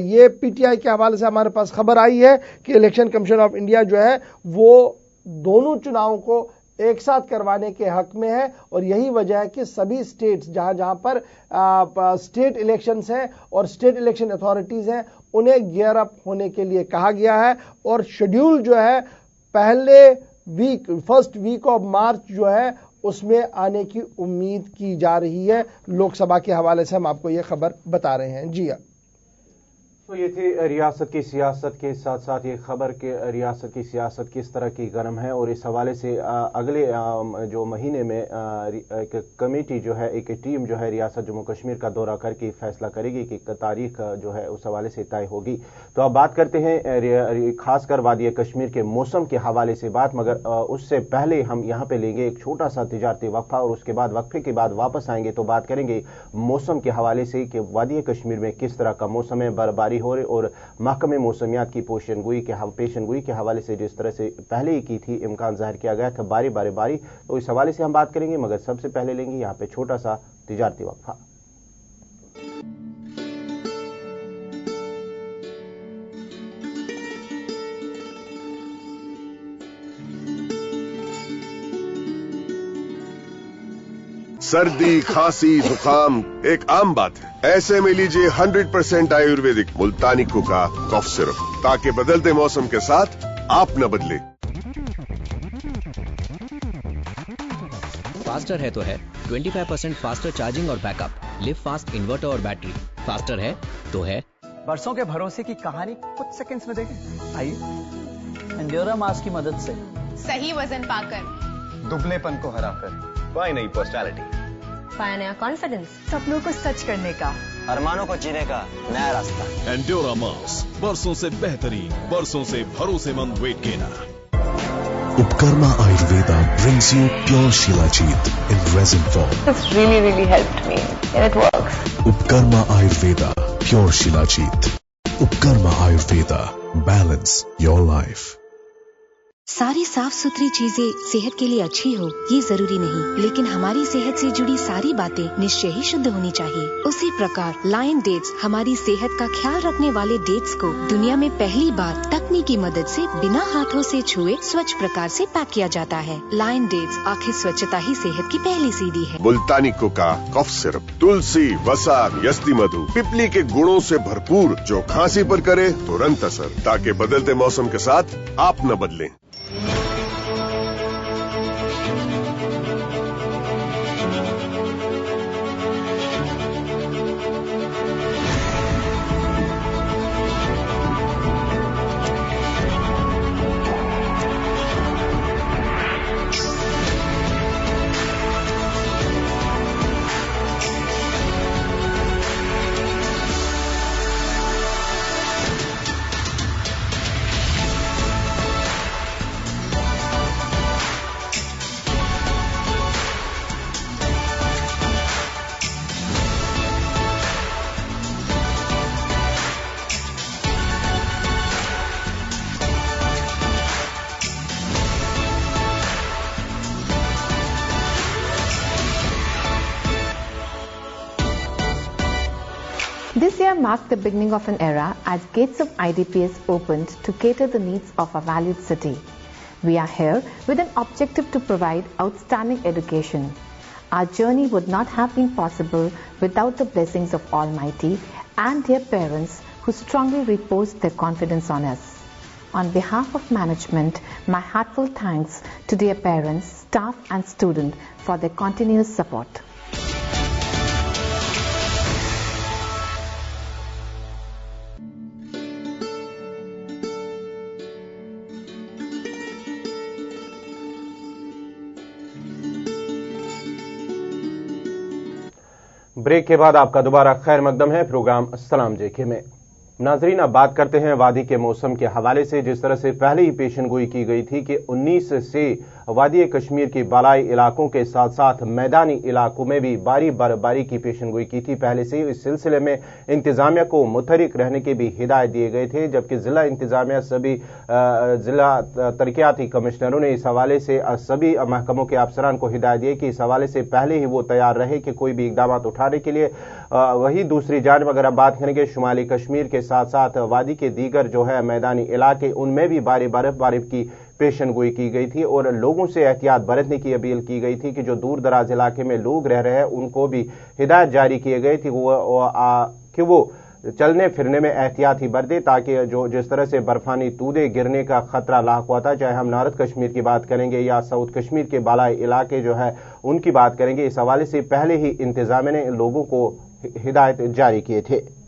ये पीटीआई के हवाले से हमारे पास खबर आई है कि इलेक्शन कमीशन ऑफ इंडिया जो है वो दोनों चुनावों को एक साथ करवाने के हक में है, और यही वजह है कि सभी स्टेट्स जहां जहां पर स्टेट इलेक्शंस हैं और स्टेट इलेक्शन अथॉरिटीज हैं, उन्हें गियर अप होने के लिए कहा गया है। और शेड्यूल जो है फर्स्ट वीक ऑफ मार्च जो है उसमें आने की उम्मीद की जा रही है। लोकसभा के हवाले से हम आपको यह खबर बता रहे हैं। जी हाँ, तो ये थी रियासत की सियासत के साथ साथ ये खबर कि रियासत की सियासत किस तरह की गर्म है, और इस हवाले से अगले जो महीने में एक कमेटी जो है, एक टीम जो है रियासत जम्मू कश्मीर का दौरा करके फैसला करेगी कि तारीख जो है उस हवाले से तय होगी। तो अब बात करते हैं खासकर वादी कश्मीर के मौसम के हवाले से बात, मगर उससे पहले हम यहाँ पे लेंगे एक छोटा सा तिजारती वक्फा, और उसके बाद वक्फे के बाद वापस आएंगे तो बात करेंगे मौसम के हवाले से कि वादी कश्मीर में किस तरह का मौसम है, बर्फबारी हो रही, और महकमे मौसमियात की पेशनगोई के हवाले से जिस तरह से पहले ही की थी, इम्कान जाहिर किया गया था बारी, तो इस हवाले से हम बात करेंगे, मगर सबसे पहले लेंगे यहाँ पे छोटा सा तिजारती वक्फा। सर्दी, खांसी, जुकाम एक आम बात है। ऐसे में लीजिए 100% आयुर्वेदिक मुल्तानी कुका कफ सिरप, ताकि बदलते मौसम के साथ आप न बदले। फास्टर है तो है 25% फास्टर चार्जिंग और बैकअप, लिव फास्ट इन्वर्टर और बैटरी। फास्टर है तो है। बरसों के भरोसे की कहानी कुछ सेकंड्स में देखें। आइए एंड्योरा मास की मदद से सही वजन पाकर, दुबलेपन को हराकर, कोई नई पर्सनैलिटी, पाया नया कॉन्फिडेंस, सपनों को सच करने का, अरमानों को जीने का नया रास्ता। एंड्योरा मास, बरसों से बेहतरीन, बरसों से भरोसेमंद weight gainer. Upkarma Ayurveda brings you pure Shilajit in resin form. It's really helped me and it works. Upkarma Ayurveda, pure Shilajit. Upkarma Ayurveda, balance your life. सारी साफ सुथरी चीजें सेहत के लिए अच्छी हो ये जरूरी नहीं, लेकिन हमारी सेहत से जुड़ी सारी बातें निश्चय ही शुद्ध होनी चाहिए। उसी प्रकार लायन डेट्स हमारी सेहत का ख्याल रखने वाले डेट्स को दुनिया में पहली बार तकनीकी मदद से बिना हाथों से छुए स्वच्छ प्रकार से पैक किया जाता है। लायन डेट्स, आखिर स्वच्छता ही सेहत की पहली सीढ़ी है। मुल्तानी कोका कफ सिरप, तुलसी, वसा, यस्ती मधु, पिपली के गुणों से भरपूर, जो खांसी पर करे तुरंत असर, ताकि बदलते मौसम के साथ आप न बदलें। This year marked the beginning of an era as gates of IDPS opened to cater the needs of our valued city. We are here with an objective to provide outstanding education. Our journey would not have been possible without the blessings of Almighty and dear parents who strongly reposed their confidence on us. On behalf of management, my heartfelt thanks to dear parents, staff and students for their continuous support. Break के बाद आपका दोबारा खैर मकदम है programme सलाम जेके में। नाजरीन, अब बात करते हैं वादी के मौसम के हवाले से। जिस तरह से पहले ही पेशन गोई की गई थी कि 19 से वादी कश्मीर के बालाई इलाकों के साथ साथ मैदानी इलाकों में भी भारी बर्फबारी की पेशन गोई की थी। पहले से ही इस सिलसिले में इंतजामिया को मुतहरिक रहने के भी हिदायत दिए गए थे, जबकि जिला इंतजामिया सभी जिला तरक्याती कमिश्नरों ने इस हवाले से सभी महकमों के अफसरान को हिदायत दी कि इस हवाले से पहले ही वो तैयार रहे कि कोई भी इकदाम उठाने के लिए। वही दूसरी जानिब अगर आप बात करेंगे शुमाली कश्मीर के साथ साथ वादी के दीगर जो है मैदानी इलाके, उनमें भी भारी बर्फबारी की पेशन गोई की गई थी और लोगों से एहतियात बरतने की अपील की गई थी कि जो दूर दराज इलाके में लोग रह रहे हैं उनको भी हिदायत जारी किए गए थी कि वो चलने फिरने में एहतियात ही बरते, ताकि जो जिस तरह से बर्फानी तूदे गिरने का खतरा लाक हुआ था, चाहे हम नारद कश्मीर की बात करेंगे या साउथ कश्मीर के बालाई इलाके जो है उनकी बात करेंगे, इस हवाले से पहले ही इंतजामिया ने लोगों को हिदायत जारी किए थे।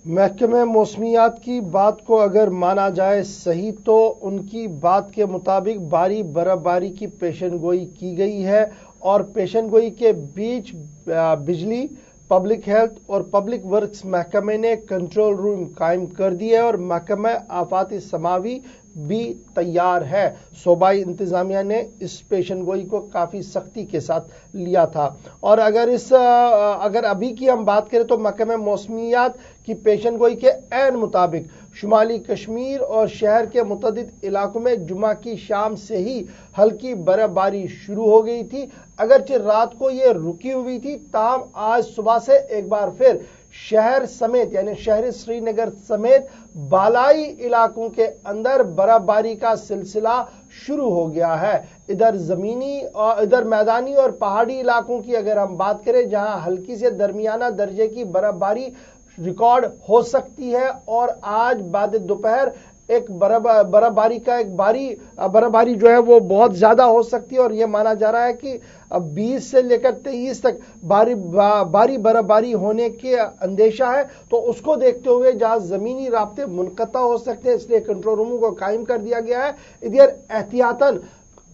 महकमे मौसमियात की बात को अगर माना जाए सही तो उनकी बात के मुताबिक भारी बर्फबारी की पेशन गोई की गई है और पेशन गोई के बीच बिजली, पब्लिक हेल्थ और पब्लिक वर्क्स महकमे ने कंट्रोल रूम कायम कर दिए और महकमा आफाती समावी भी तैयार है। सूबाई इंतजामिया ने इस पेशन गोई को काफी सख्ती के साथ लिया था और अगर अभी की हम बात करें तो महकमा मौसमियात की पेशन गोई के ऐन मुताबिक शुमाली कश्मीर और शहर के मुतअद्दिद इलाकों में जुमा की शाम से ही हल्की बर्फबारी शुरू हो गई थी। अगरचे रात को ये रुकी हुई थी, ताहम आज सुबह से एक बार फिर शहर समेत यानी शहर श्रीनगर समेत बालाई इलाकों के अंदर बर्फबारी का सिलसिला शुरू हो गया है। इधर मैदानी और पहाड़ी इलाकों की अगर हम बात करें जहां हल्की से दरमियाना दर्जे की बर्फबारी रिकॉर्ड हो सकती है और आज बाद दोपहर एक बर्फबारी जो है वो बहुत ज्यादा हो सकती है और ये माना जा रहा है कि 20 से लेकर 23 तक भारी बर्फबारी होने के अंदेशा है। तो उसको देखते हुए जहां जमीनी राब्ते मुनक़ता हो सकते हैं, इसलिए कंट्रोल रूमों को कायम कर दिया गया है। इधर एहतियातन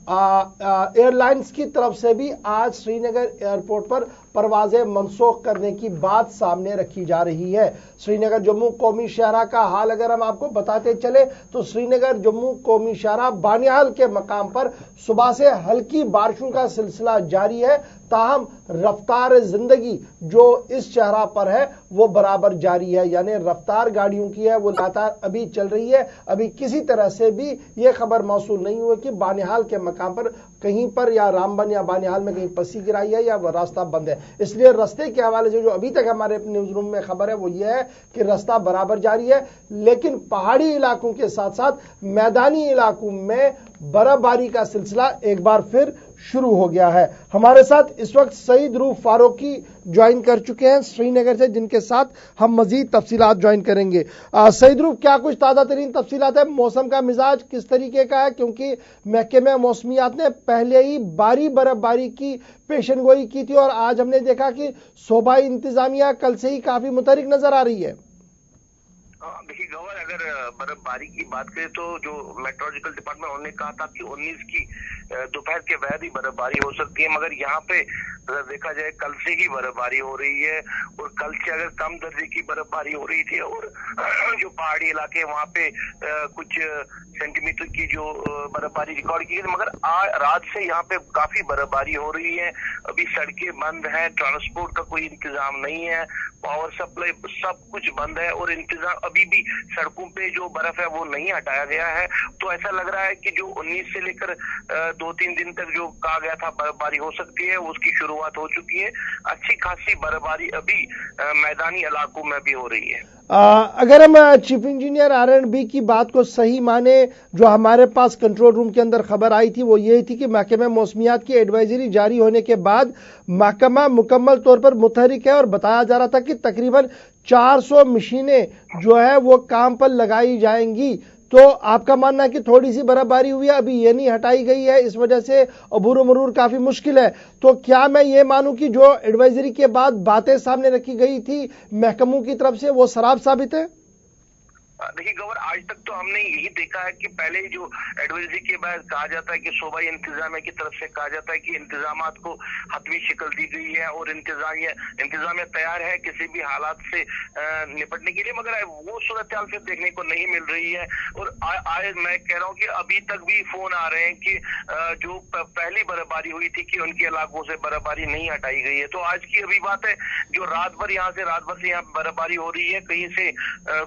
एयरलाइंस की तरफ से भी आज श्रीनगर एयरपोर्ट पर پروازیں منسوخ کرنے کی بات سامنے رکھی جا رہی ہے۔ سری نگر جموں قومی شاہراہ کا حال اگر ہم آپ کو بتاتے چلے تو سری نگر جموں قومی شاہراہ بانیال کے مقام پر صبح سے ہلکی بارشوں کا سلسلہ جاری ہے، تاہم رفتار زندگی جو اس شاہراہ پر ہے وہ برابر جاری ہے، یعنی رفتار گاڑیوں کی ہے وہ لگاتار ابھی چل رہی ہے۔ ابھی کسی طرح سے بھی یہ خبر موصول نہیں ہوئی کہ بانیال کے مقام پر کہیں پر یا رامبن یا بانیال میں کہیں پسی گرائی ہے یا وہ راستہ بند ہے۔ اس لیے راستے کے حوالے سے جو ابھی تک ہمارے نیوز روم میں خبر ہے وہ یہ ہے کہ راستہ برابر جاری ہے، لیکن پہاڑی علاقوں کے ساتھ ساتھ میدانی علاقوں میں برف باری کا سلسلہ ایک بار پھر شروع ہو گیا ہے۔ ہمارے ساتھ اس وقت سعید روف فاروقی جوائن کر چکے ہیں سری نگر سے، جن کے ساتھ ہم مزید تفصیلات جوائن کریں گے۔ سعید روف، کیا کچھ تازہ ترین تفصیلات ہے؟ موسم کا مزاج کس طریقے کا ہے؟ کیونکہ محکمہ موسمیات نے پہلے ہی برف باری کی پیشن گوئی کی تھی اور آج ہم نے دیکھا کہ صوبائی انتظامیہ کل سے ہی کافی متحرک نظر آ رہی ہے۔ دیکھیے گور، اگر برف باری کی بات کریں تو جو میٹرولوجیکل ڈپارٹمنٹ انہوں نے کہا تھا کہ 19 کی دوپہر کے بعد ہی برف باری ہو سکتی ہے، مگر یہاں پہ دیکھا جائے کل سے ہی برف باری ہو رہی ہے، اور کل سے اگر کم درجے کی برف باری ہو رہی تھی اور جو پہاڑی علاقے وہاں پہ کچھ سینٹی میٹر کی جو برف باری ریکارڈ کی گئی، مگر رات سے یہاں پہ کافی برف باری ہو رہی ہے۔ ابھی سڑکیں بند ہیں، ٹرانسپورٹ کا کوئی انتظام نہیں ہے، پاور سپلائی سب کچھ بند ہے، اور انتظام ابھی بھی سڑکوں پہ جو برف ہے وہ نہیں ہٹایا گیا ہے۔ تو ایسا لگ رہا ہے کہ جو 19 سے لے کر 2-3 دن تک جو کہا گیا تھا برف باری ہو سکتی ہے اس کی شروعات ہو چکی ہے۔ اچھی خاصی برف باری ابھی میدانی علاقوں میں بھی ہو رہی ہے۔ اگر ہم چیف انجینئر R&B کی بات کو صحیح مانے، جو ہمارے پاس کنٹرول روم کے اندر خبر آئی تھی وہ یہ تھی کہ محکمہ موسمیات کی ایڈوائزری جاری ہونے کے بعد محکمہ مکمل طور پر متحرک ہے، اور بتایا جا رہا تھا کہ تقریباً 400 مشینیں جو ہے وہ کام پر لگائی جائیں گی۔ تو آپ کا ماننا ہے کہ تھوڑی سی برف باری ہوئی ہے، ابھی یہ نہیں ہٹائی گئی ہے، اس وجہ سے عبور و مرور کافی مشکل ہے، تو کیا میں یہ مانوں کہ جو ایڈوائزری کے بعد باتیں سامنے رکھی گئی تھی محکموں کی طرف سے وہ سراب ثابت ہے؟ دیکھیے گور، آج تک تو ہم نے یہی دیکھا ہے کہ پہلے جو ایڈوائزری کے بعد کہا جاتا ہے کہ صوبائی انتظامیہ کی طرف سے کہا جاتا ہے کہ انتظامات کو حتمی شکل دی گئی ہے اور انتظامیہ تیار ہے کسی بھی حالات سے نپٹنے کے لیے، مگر وہ صورتحال سے دیکھنے کو نہیں مل رہی ہے۔ اور آج میں کہہ رہا ہوں کہ ابھی تک بھی فون آ رہے ہیں کہ جو پہلی برف باری ہوئی تھی کہ ان کے علاقوں سے برف باری نہیں ہٹائی گئی ہے۔ تو آج کی ابھی بات ہے جو رات بھر یہاں برف باری ہو رہی ہے، کہیں سے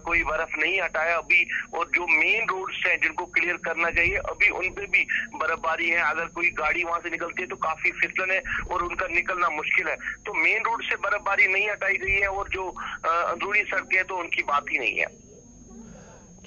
کوئی برف نہیں ہٹایا ابھی، اور جو مین روڈز ہیں جن کو کلیئر کرنا چاہیے ابھی ان پہ بھی برف باری ہے۔ اگر کوئی گاڑی وہاں سے نکلتی ہے تو کافی پھسلن ہے اور ان کا نکلنا مشکل ہے۔ تو مین روڈ سے برف باری نہیں ہٹائی گئی ہے، اور جو اندرونی سڑکیں تو ان کی بات ہی نہیں ہے۔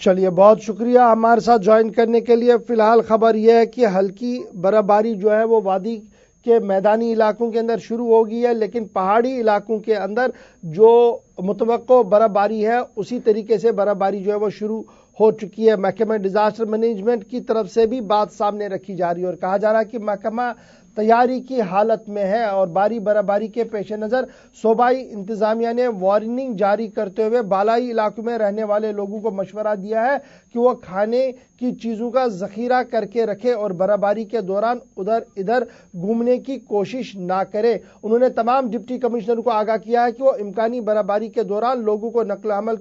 چلیے، بہت شکریہ ہمارے ساتھ جوائن کرنے کے لیے۔ فی الحال خبر یہ ہے کہ ہلکی برف باری جو ہے وہ وادی کے میدانی علاقوں کے اندر شروع ہو گئی ہے، لیکن پہاڑی علاقوں کے اندر جو متوقع برف باری ہے اسی طریقے سے برف باری جو ہے وہ شروع ہو چکی ہے۔ محکمہ ڈیزاسٹر مینجمنٹ کی طرف سے بھی بات سامنے رکھی جا رہی ہے اور کہا جا رہا ہے کہ محکمہ تیاری کی حالت میں ہے، اور برف باری کے پیش نظر صوبائی انتظامیہ نے وارننگ جاری کرتے ہوئے بالائی علاقوں میں رہنے والے لوگوں کو مشورہ دیا ہے کہ وہ کھانے کی چیزوں کا ذخیرہ کر کے رکھے اور برف باری کے دوران ادھر گھومنے کی کوشش نہ کرے۔ انہوں نے تمام ڈپٹی کمشنر کو آگاہ کیا ہے کہ وہ امکانی برف باری کے دوران لوگوں کو نقل و حمل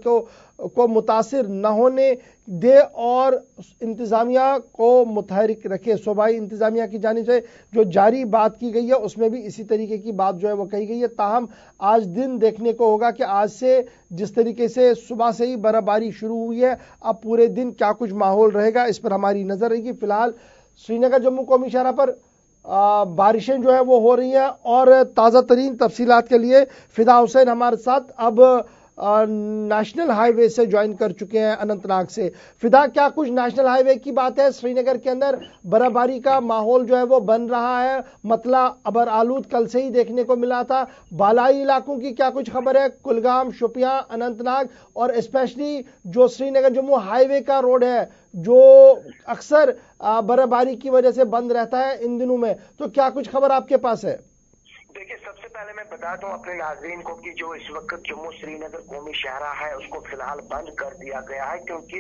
کو متاثر نہ ہونے دے اور انتظامیہ کو متحرک رکھے۔ صوبائی انتظامیہ کی جانب سے جو جاری بات کی گئی ہے اس میں بھی اسی طریقے کی بات جو ہے وہ کہی گئی ہے، تاہم آج دن دیکھنے کو ہوگا کہ آج سے جس طریقے سے صبح سے ہی برف باری شروع ہوئی ہے اب پورے دن کیا کچھ ماحول رہے گا اس پر ہماری نظر رہے گی۔ فی الحال سری نگر جموں قومی شاہراہ پر بارشیں جو ہے وہ ہو رہی ہیں، اور تازہ ترین تفصیلات کے لیے فدا حسین ہمارے ساتھ اب نیشنل ہائی وے سے جوائن کر چکے ہیں اننت ناگ سے۔ فدا، کیا کچھ نیشنل ہائی وے کی بات ہے؟ سری نگر کے اندر برف باری کا ماحول جو ہے وہ بن رہا ہے، مطلع ابر آلود کل سے ہی دیکھنے کو ملا تھا۔ بالائی علاقوں کی کیا کچھ خبر ہے؟ کلگام، شوپیاں، اننت ناگ اور اسپیشلی جو سری نگر جموں ہائی وے کا روڈ ہے جو اکثر برف باری کی وجہ سے بند رہتا ہے ان دنوں میں، تو کیا کچھ خبر آپ کے پاس ہے؟ देखिए, सबसे पहले मैं बता दूं अपने नाज़रीन को कि जो इस वक्त जम्मू श्रीनगर कौमी शाहरा है उसको फिलहाल बंद कर दिया गया है, क्योंकि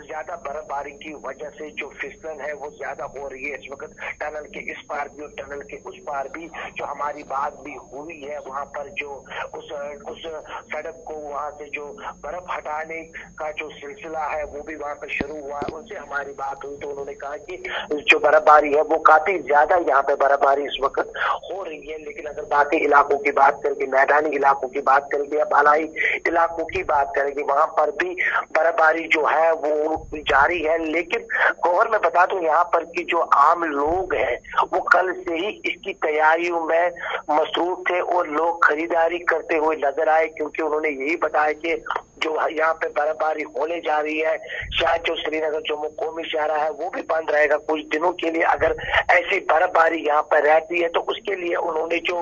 ज्यादा बर्फबारी की वजह से जो फिसलन है वो ज्यादा हो रही है इस वक्त। टनल के इस पार भी और टनल के उस पार भी जो हमारी बात भी हुई है, वहां पर जो उस सड़क को वहां से जो बर्फ हटाने का जो सिलसिला है वो भी वहां पर शुरू हुआ है। उनसे हमारी बात हुई तो उन्होंने कहा कि जो बर्फबारी है वो काफी ज्यादा यहाँ पे बर्फबारी इस वक्त हो रही है, लेकिन अगर बाकी इलाकों की बात करेंगे, मैदानी इलाकों की बात करेंगे या बालाई इलाकों की बात करेंगे, वहां पर भी बर्फबारी जो है वो जारी है। लेकिन गौहर मैं बता दूं यहाँ पर कि जो आम लोग हैं वो कल से ही इसकी तैयारियों में मसरूफ थे और लोग खरीदारी करते हुए नजर आए, क्योंकि उन्होंने यही बताया कि जो यहाँ पे बर्फबारी होने जा रही है, शायद जो श्रीनगर जम्मू कौमी शाहरा है वो भी बंद रहेगा कुछ दिनों के लिए। अगर ऐसी बर्फबारी यहाँ पर रहती है तो उसके लिए उन्होंने जो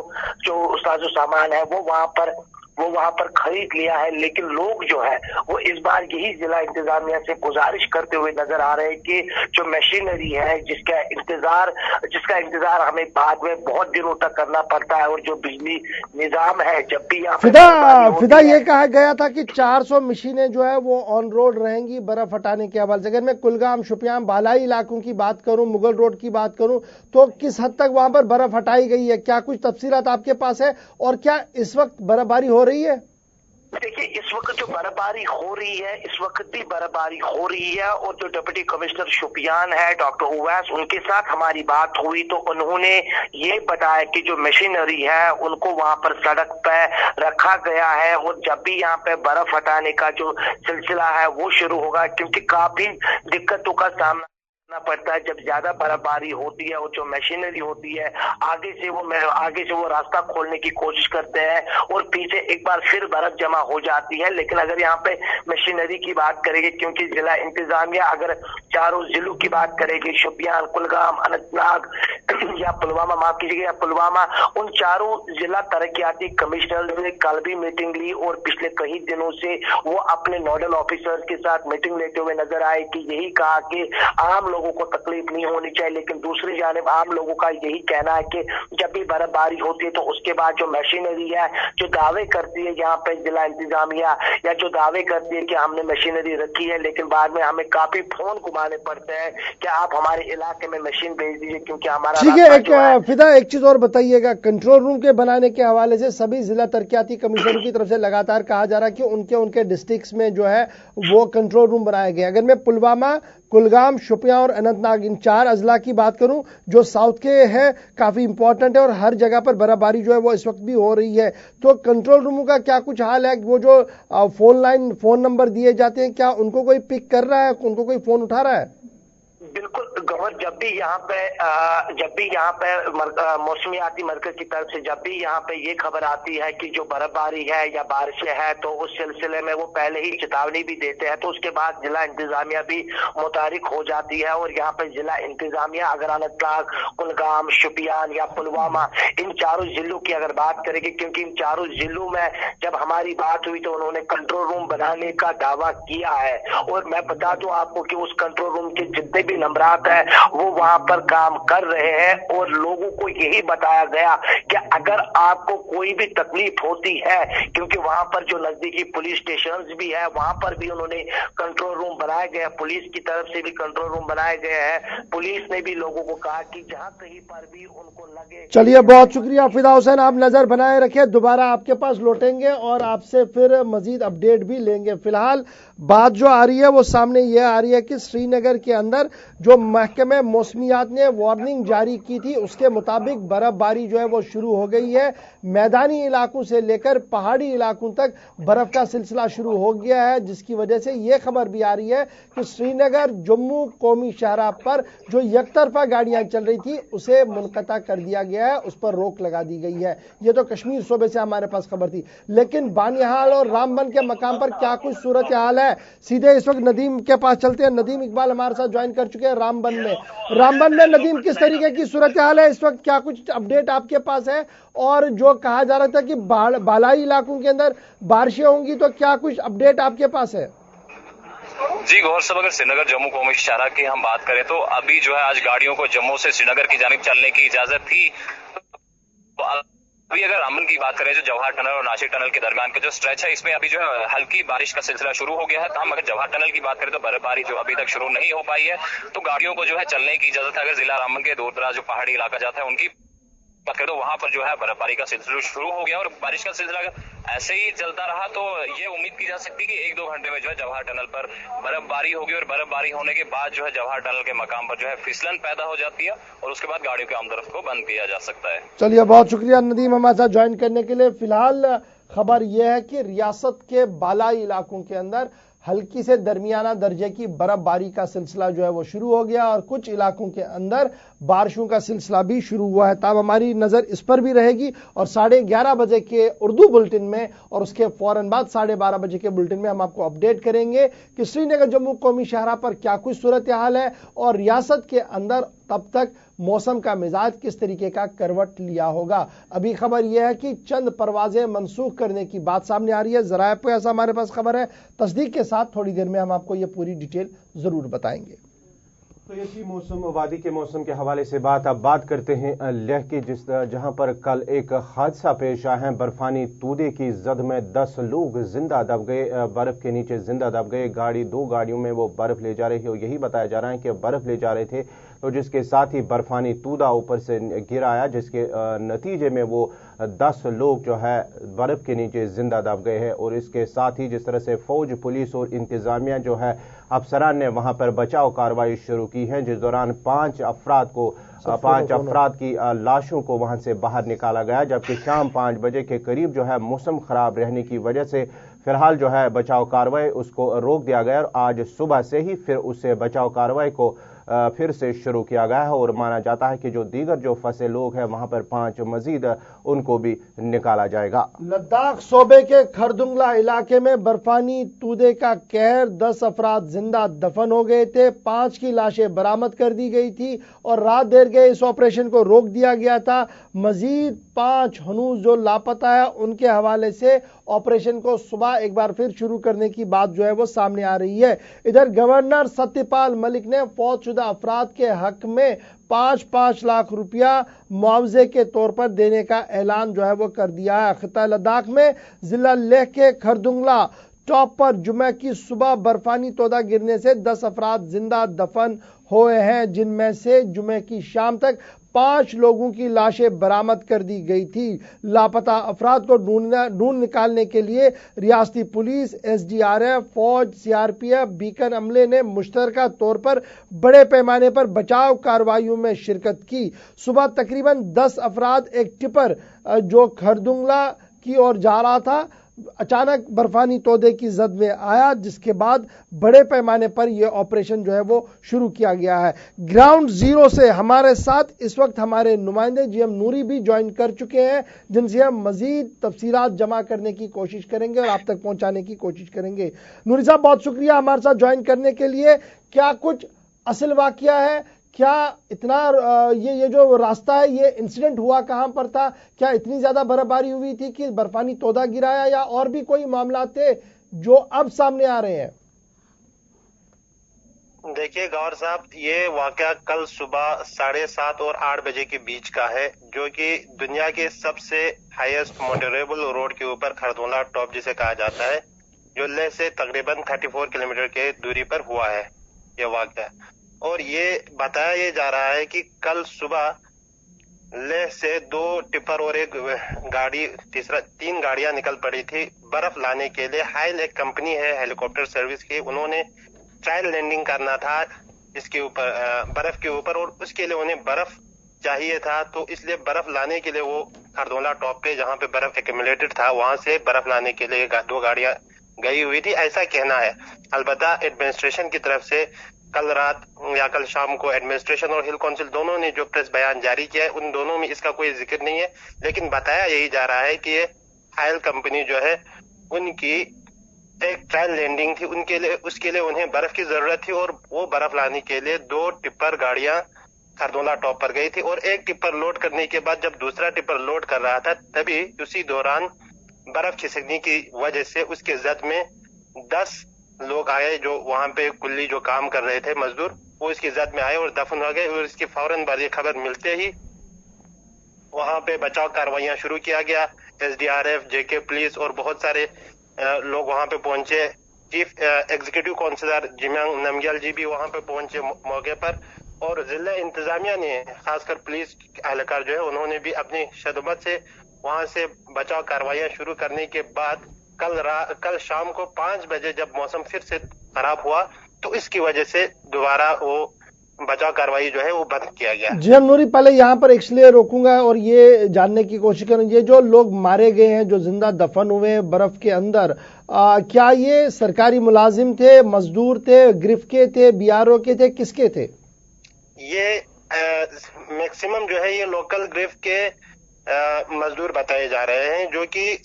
साजो सामान है वो वहां पर खरीद लिया है। लेकिन लोग जो है वो इस बार यही जिला इंतजामिया से गुजारिश करते हुए नजर आ रहे हैं कि जो मशीनरी है जिसका इंतजार हमें बाद में बहुत दिनों तक करना पड़ता है, और जो बिजली निजाम है जब भी यहाँ फिदा ये कहा गया था कि 400 मशीनें जो है वो ऑन रोड रहेंगी बर्फ हटाने के हवाले से। अगर मैं कुलगाम, शुपियां, बालाई इलाकों की बात करूं, मुगल रोड की बात करूं, तो किस हद तक वहां पर बर्फ हटाई गई है? क्या कुछ तफसीलात आपके पास है और क्या इस वक्त बर्फबारी हो रही है? देखिए, इस वक्त जो बर्फबारी हो रही है, इस वक्त भी बर्फबारी हो रही है, और जो डिप्टी कमिश्नर शुपियान है डॉक्टर उवैस, उनके साथ हमारी बात हुई तो उन्होंने ये बताया कि जो मशीनरी है उनको वहां पर सड़क पे रखा गया है, और जब भी यहाँ पे बर्फ हटाने का जो सिलसिला है वो शुरू होगा, क्योंकि काफी दिक्कतों का सामना पड़ता है जब ज्यादा बर्फबारी होती है और जो मशीनरी होती है आगे से वो रास्ता खोलने की कोशिश करते हैं और पीछे एक बार फिर बर्फ जमा हो जाती है। लेकिन अगर यहाँ पे मशीनरी की बात करेंगे, क्योंकि जिला इंतजामिया अगर चारों जिलों की बात करेगी, शुपियान, कुलगाम, अनंतनाग या पुलवामा, माफ कीजिएगा, पुलवामा, उन चारों जिला तरक्याती कमिश्नर ने कल भी मीटिंग ली और पिछले कई दिनों से वो अपने नोडल ऑफिसर्स के साथ मीटिंग लेते हुए नजर आए कि यही कहा कि आम लोगों को तकलीफ नहीं होनी चाहिए। लेकिन दूसरी जानिब आम लोगों का यही कहना है कि जब भी बर्फबारी होती है तो उसके बाद जो मशीनरी है जो दावे करती है यहाँ पे जिला इंतजामिया, या जो दावे करती है कि हमने मशीनरी रखी है, लेकिन बाद में हमें काफी फोन घुमाने पड़ते हैं कि आप हमारे इलाके में मशीन भेज दीजिए, क्योंकि हमारा ठीक है। फिदा, एक चीज और बताइएगा, कंट्रोल रूम के बनाने के हवाले से सभी जिला तरक्याती कमिश्नरों की तरफ से लगातार कहा जा रहा है कि उनके डिस्ट्रिक्ट्स में जो है वो कंट्रोल रूम बनाए गए। अगर मैं पुलवामा, कुलगाम, शुपियां और अनंतनाग, इन 4 अजला की बात करूं जो साउथ के हैं, काफी इंपॉर्टेंट है और हर जगह पर बर्फबारी जो है वो इस वक्त भी हो रही है, तो कंट्रोल रूमों का क्या कुछ हाल है? वो जो फोन नंबर दिए जाते हैं, क्या उनको कोई पिक कर रहा है, उनको कोई फोन उठा रहा है? बिल्कुल गवर, जब भी यहाँ पे मौसमियाती मरकज की तरफ से जब भी यहाँ पे ये खबर आती है कि जो बर्फबारी है या बारिशें है, तो उस सिलसिले में वो पहले ही चेतावनी भी देते हैं, तो उसके बाद जिला इंतजामिया भी मुतारिक हो जाती है। और यहाँ पे जिला इंतजामिया अगर अनंतनाग, कुलगाम, शुपियान या पुलवामा, इन चारों जिलों की अगर बात करेंगे, क्योंकि इन चारों जिलों में जब हमारी बात हुई तो उन्होंने कंट्रोल रूम बनाने का दावा किया है, और मैं बता दूं आपको कि उस कंट्रोल रूम के जितने भी नंबरात है वो वहां पर काम कर रहे हैं, और लोगों को यही बताया गया कि अगर आपको कोई भी तकलीफ होती है, क्योंकि वहां पर जो नजदीकी पुलिस स्टेशन भी है वहां पर भी उन्होंने कंट्रोल रूम बनाए गए, पुलिस की तरफ से भी कंट्रोल रूम बनाए गए हैं। पुलिस ने भी लोगों को कहा कि जहां कहीं पर भी उनको लगे। चलिए, बहुत शुक्रिया फिदा हुसैन, आप नजर बनाए रखें, दोबारा आपके पास लौटेंगे और आपसे फिर मजीद अपडेट भी लेंगे। फिलहाल बात जो आ रही है वो सामने ये आ रही है कि श्रीनगर के अंदर जो महकमे मौसमियात ने वार्निंग जारी की थी उसके मुताबिक बर्फबारी जो है वो शुरू हो गई है। मैदानी इलाकों से लेकर पहाड़ी इलाकों तक बर्फ का सिलसिला शुरू हो गया है, जिसकी वजह से ये खबर भी आ रही है कि श्रीनगर जम्मू कौमी शाहरा पर जो यकतरफा गाड़ियां चल रही थी उसे मुनक़ता कर दिया गया है, उस पर रोक लगा दी गई है। ये तो कश्मीर सूबे से हमारे पास खबर थी, लेकिन बानिहाल और रामबन के मकाम पर क्या कुछ सूरत हाल है, सीधे इस वक्त नदीम के पास चलते हैं। नदीम इकबाल हमारे साथ ज्वाइन कर चुके हैं रामबन में नदीम, किस तरीके की सूरत हाल है इस वक्त, क्या कुछ अपडेट आपके पास है? और जो कहा जा रहा था कि बालाई इलाकों के अंदर बारिशें होंगी, तो क्या कुछ अपडेट आपके पास है? जी गौर साहब, अगर श्रीनगर जम्मू कौमी शाहरा की हम बात करें तो अभी जो है आज गाड़ियों को जम्मू से श्रीनगर की जानिब चलने की इजाजत थी, अभी अगर रामबन की बात करें, जो जवाहर टनल और नासिक टनल के दरमियान का जो स्ट्रेच है, इसमें अभी जो है हल्की बारिश का सिलसिला शुरू हो गया है। हम अगर जवाहर टनल की बात करें तो बर्फबारी जो अभी तक शुरू नहीं हो पाई है, तो गाड़ियों को जो है चलने की इजाजत है। अगर जिला रामबन के दूर दराज जो पहाड़ी इलाका जाता है उनकी बात करें तो वहां पर जो है बर्फबारी का सिलसिला शुरू हो गया, और बारिश का सिलसिला अगर ऐसे ही चलता रहा तो ये उम्मीद की जा सकती है कि 1-2 घंटे में जो है जवाहर टनल पर बर्फबारी होगी, और बर्फबारी होने के बाद जो है जवाहर टनल के मकाम पर जो है फिसलन पैदा हो जाती है, और उसके बाद गाड़ियों के आमदरफ्त को बंद किया जा सकता है। चलिए, बहुत शुक्रिया नदीम हमारे साथ ज्वाइन करने के लिए। फिलहाल खबर यह है कि रियासत के बालाई इलाकों के अंदर हल्की से दरमियाना दर्जे की बर्फबारी का सिलसिला जो है वो शुरू हो गया, और कुछ इलाकों के अंदर बारिशों का सिलसिला भी शुरू हुआ है। तब हमारी नजर इस पर भी रहेगी, और 11:30 बजे के उर्दू बुलेटिन में और उसके फौरन बाद 12:30 बजे के बुलेटिन में हम आपको अपडेट करेंगे कि श्रीनगर जम्मू कौमी शाहराह पर क्या कुछ सूरत हाल है, और रियासत के अंदर तब तक मौसम का मिजाज किस तरीके का करवट लिया होगा। अभी खबर यह है कि चंद परवाजें मनसूख करने की बात सामने आ रही है। जराए पे ऐसा हमारे पास खबर है, तस्दीक के साथ थोड़ी देर में हम आपको ये पूरी डिटेल जरूर बताएंगे। तो ये थी मौसम वादी के मौसम के हवाले से बात। अब बात करते हैं लेह की, जहां पर कल एक हादसा पेश आया है। बर्फानी तूदे की जद में 10 लोग जिंदा दब गए, बर्फ के नीचे जिंदा दब गए। 2 गाड़ियों में वो बर्फ ले जा रहे थे, और यही बताया जा रहा है कि बर्फ ले जा रहे थे, तो जिसके साथ ही बर्फानी तूदा ऊपर से गिर आया, जिसके नतीजे में वो 10 लोग जो है बर्फ के नीचे जिंदा दब गए हैं। और इसके साथ ही जिस तरह से फौज, पुलिस और इंतजामिया जो है अफसरान ने वहां पर बचाव कार्रवाई शुरू की है, जिस दौरान 5 अफराद की लाशों को वहां से बाहर निकाला गया, जबकि शाम 5 बजे के करीब जो है मौसम खराब रहने की वजह से फिलहाल जो है बचाव कार्रवाई उसको रोक दिया गया, और आज सुबह से ही फिर उससे बचाव कार्रवाई को फिर से शुरू किया गया है। और माना जाता है कि जो दीगर जो फंसे लोग हैं वहां पर 5 मजीद उनको भी निकाला जाएगा। लद्दाख सूबे के खरदुंगला इलाके में बर्फानी तूदे का कहर, 10 अफराद जिंदा दफन हो गए थे, 5 की लाशें बरामद कर दी गई थी, और रात देर गए इस ऑपरेशन को रोक दिया गया था। मजीद 5 हनूज जो लापता है उनके हवाले से ऑपरेशन को सुबह एक बार फिर शुरू करने की बात जो है वो सामने आ रही है। इधर गवर्नर सत्यपाल मलिक ने फौजशुदा अफराद के हक में 5-5 लाख रुपया मुआवजे के तौर पर देने का ऐलान जो है वो कर दिया है। खिता लद्दाख में जिला लेह के खरदुंगला टॉप पर जुमे की सुबह बर्फानी तोदा गिरने से 10 अफराद जिंदा दफन हुए हैं, जिनमें से जुमे की शाम तक 5 लोगों की लाशें बरामद कर दी गई थी। लापता अफराद को ढूंढ निकालने के लिए रियासती पुलिस, SDRF, फौज, CRPF, बीकन अमले ने मुश्तरका तौर पर बड़े पैमाने पर बचाव कार्रवाइयों में शिरकत की। सुबह तकरीबन 10 अफराद एक टिपर जो खरदुंगला की ओर जा रहा था अचानक बर्फानी तोदे की जद में आया, जिसके बाद बड़े पैमाने पर यह ऑपरेशन जो है वो शुरू किया गया है। ग्राउंड जीरो से हमारे साथ इस वक्त हमारे नुमाइंदे GM नूरी भी ज्वाइन कर चुके हैं, जिनसे हम मजीद तफसीलात जमा करने की कोशिश करेंगे और आप तक पहुंचाने की कोशिश करेंगे। नूरी साहब, बहुत शुक्रिया हमारे साथ ज्वाइन करने के लिए। क्या कुछ असल वाकया है? क्या इतना ये जो रास्ता है, ये इंसिडेंट हुआ कहां पर था? क्या इतनी ज्यादा बर्फबारी हुई थी कि बर्फानी तोदा गिराया, या और भी कोई मामला थे जो अब सामने आ रहे हैं? देखिए गौर साहब, ये वाकया कल सुबह 7:30 और 8 बजे के बीच का है, जो कि दुनिया के सबसे हाईएस्ट मोटरेबल रोड के ऊपर खरदुंगला टॉप जिसे कहा जाता है, जो लेह से तकरीबन 34 किलोमीटर के दूरी पर हुआ है ये वाकया। और ये बताया ये जा रहा है कि कल सुबह लेह से 2 टिपर और एक गाड़ी, 3 गाड़ियां निकल पड़ी थी बर्फ लाने के लिए। हाइल एक कंपनी है हेलीकॉप्टर सर्विस की, उन्होंने ट्रायल लैंडिंग करना था इसके ऊपर, बर्फ के ऊपर, और उसके लिए उन्हें बर्फ चाहिए था, तो इसलिए बर्फ लाने के लिए वो खरदुंगला टॉप पे जहाँ पे बर्फ एक्यूमुलेटेड था वहां से बर्फ लाने के लिए 2 गाड़ियां गई हुई थी, ऐसा कहना है। अलबत्ता एडमिनिस्ट्रेशन की तरफ से कल रात या कल शाम को एडमिनिस्ट्रेशन और हिल काउंसिल दोनों ने जो प्रेस बयान जारी किया है, उन दोनों में इसका कोई जिक्र नहीं है, लेकिन बताया यही जा रहा है कि ये हाइल कंपनी जो है उनकी एक ट्रायल लैंडिंग थी, उनके लिए, उसके लिए उन्हें बर्फ की जरूरत थी, और वो बर्फ लाने के लिए 2 टिप्पर गाड़ियां खरदुंगला टॉप पर गई थी। और एक टिप्पर लोड करने के बाद जब दूसरा टिप्पर लोड कर रहा था, तभी उसी दौरान बर्फ खिसकने की वजह से उसके जद में 10 लोग आए जो वहां पे कुल्ली जो काम कर रहे थे मजदूर, वो इसकी जद में आए और दफन हो गए। और इसकी फौरन बाद ये खबर मिलते ही वहां पे बचाव कार्रवाइयां शुरू किया गया। SDRF, JK पुलिस और बहुत सारे लोग वहां पे पहुंचे। चीफ एग्जीक्यूटिव काउंसिलर जिम्यांग नमग्याल जी भी वहां पे पहुंचे मौके पर, और जिला इंतजामिया ने खासकर पुलिस एहलकार जो है उन्होंने भी अपनी शदमत से वहां से बचाव कार्रवाइयां शुरू करने के बाद कल शाम को 5 बजे जब मौसम फिर से खराब हुआ तो इसकी वजह से दोबारा वो बचाव कार्रवाई जो है वो बंद किया गया। जी हम नूरी, पहले यहाँ पर इसलिए रोकूंगा और ये जानने की कोशिश करूँ, ये जो लोग मारे गए हैं, जो जिंदा दफन हुए बर्फ के अंदर, क्या ये सरकारी मुलाजिम थे, मजदूर थे, गिरफ्त के थे, BRO के थे, किसके थे? ये मैक्सिमम जो है ये लोकल गिरफ्त के मजदूर बताए जा रहे हैं, जो कि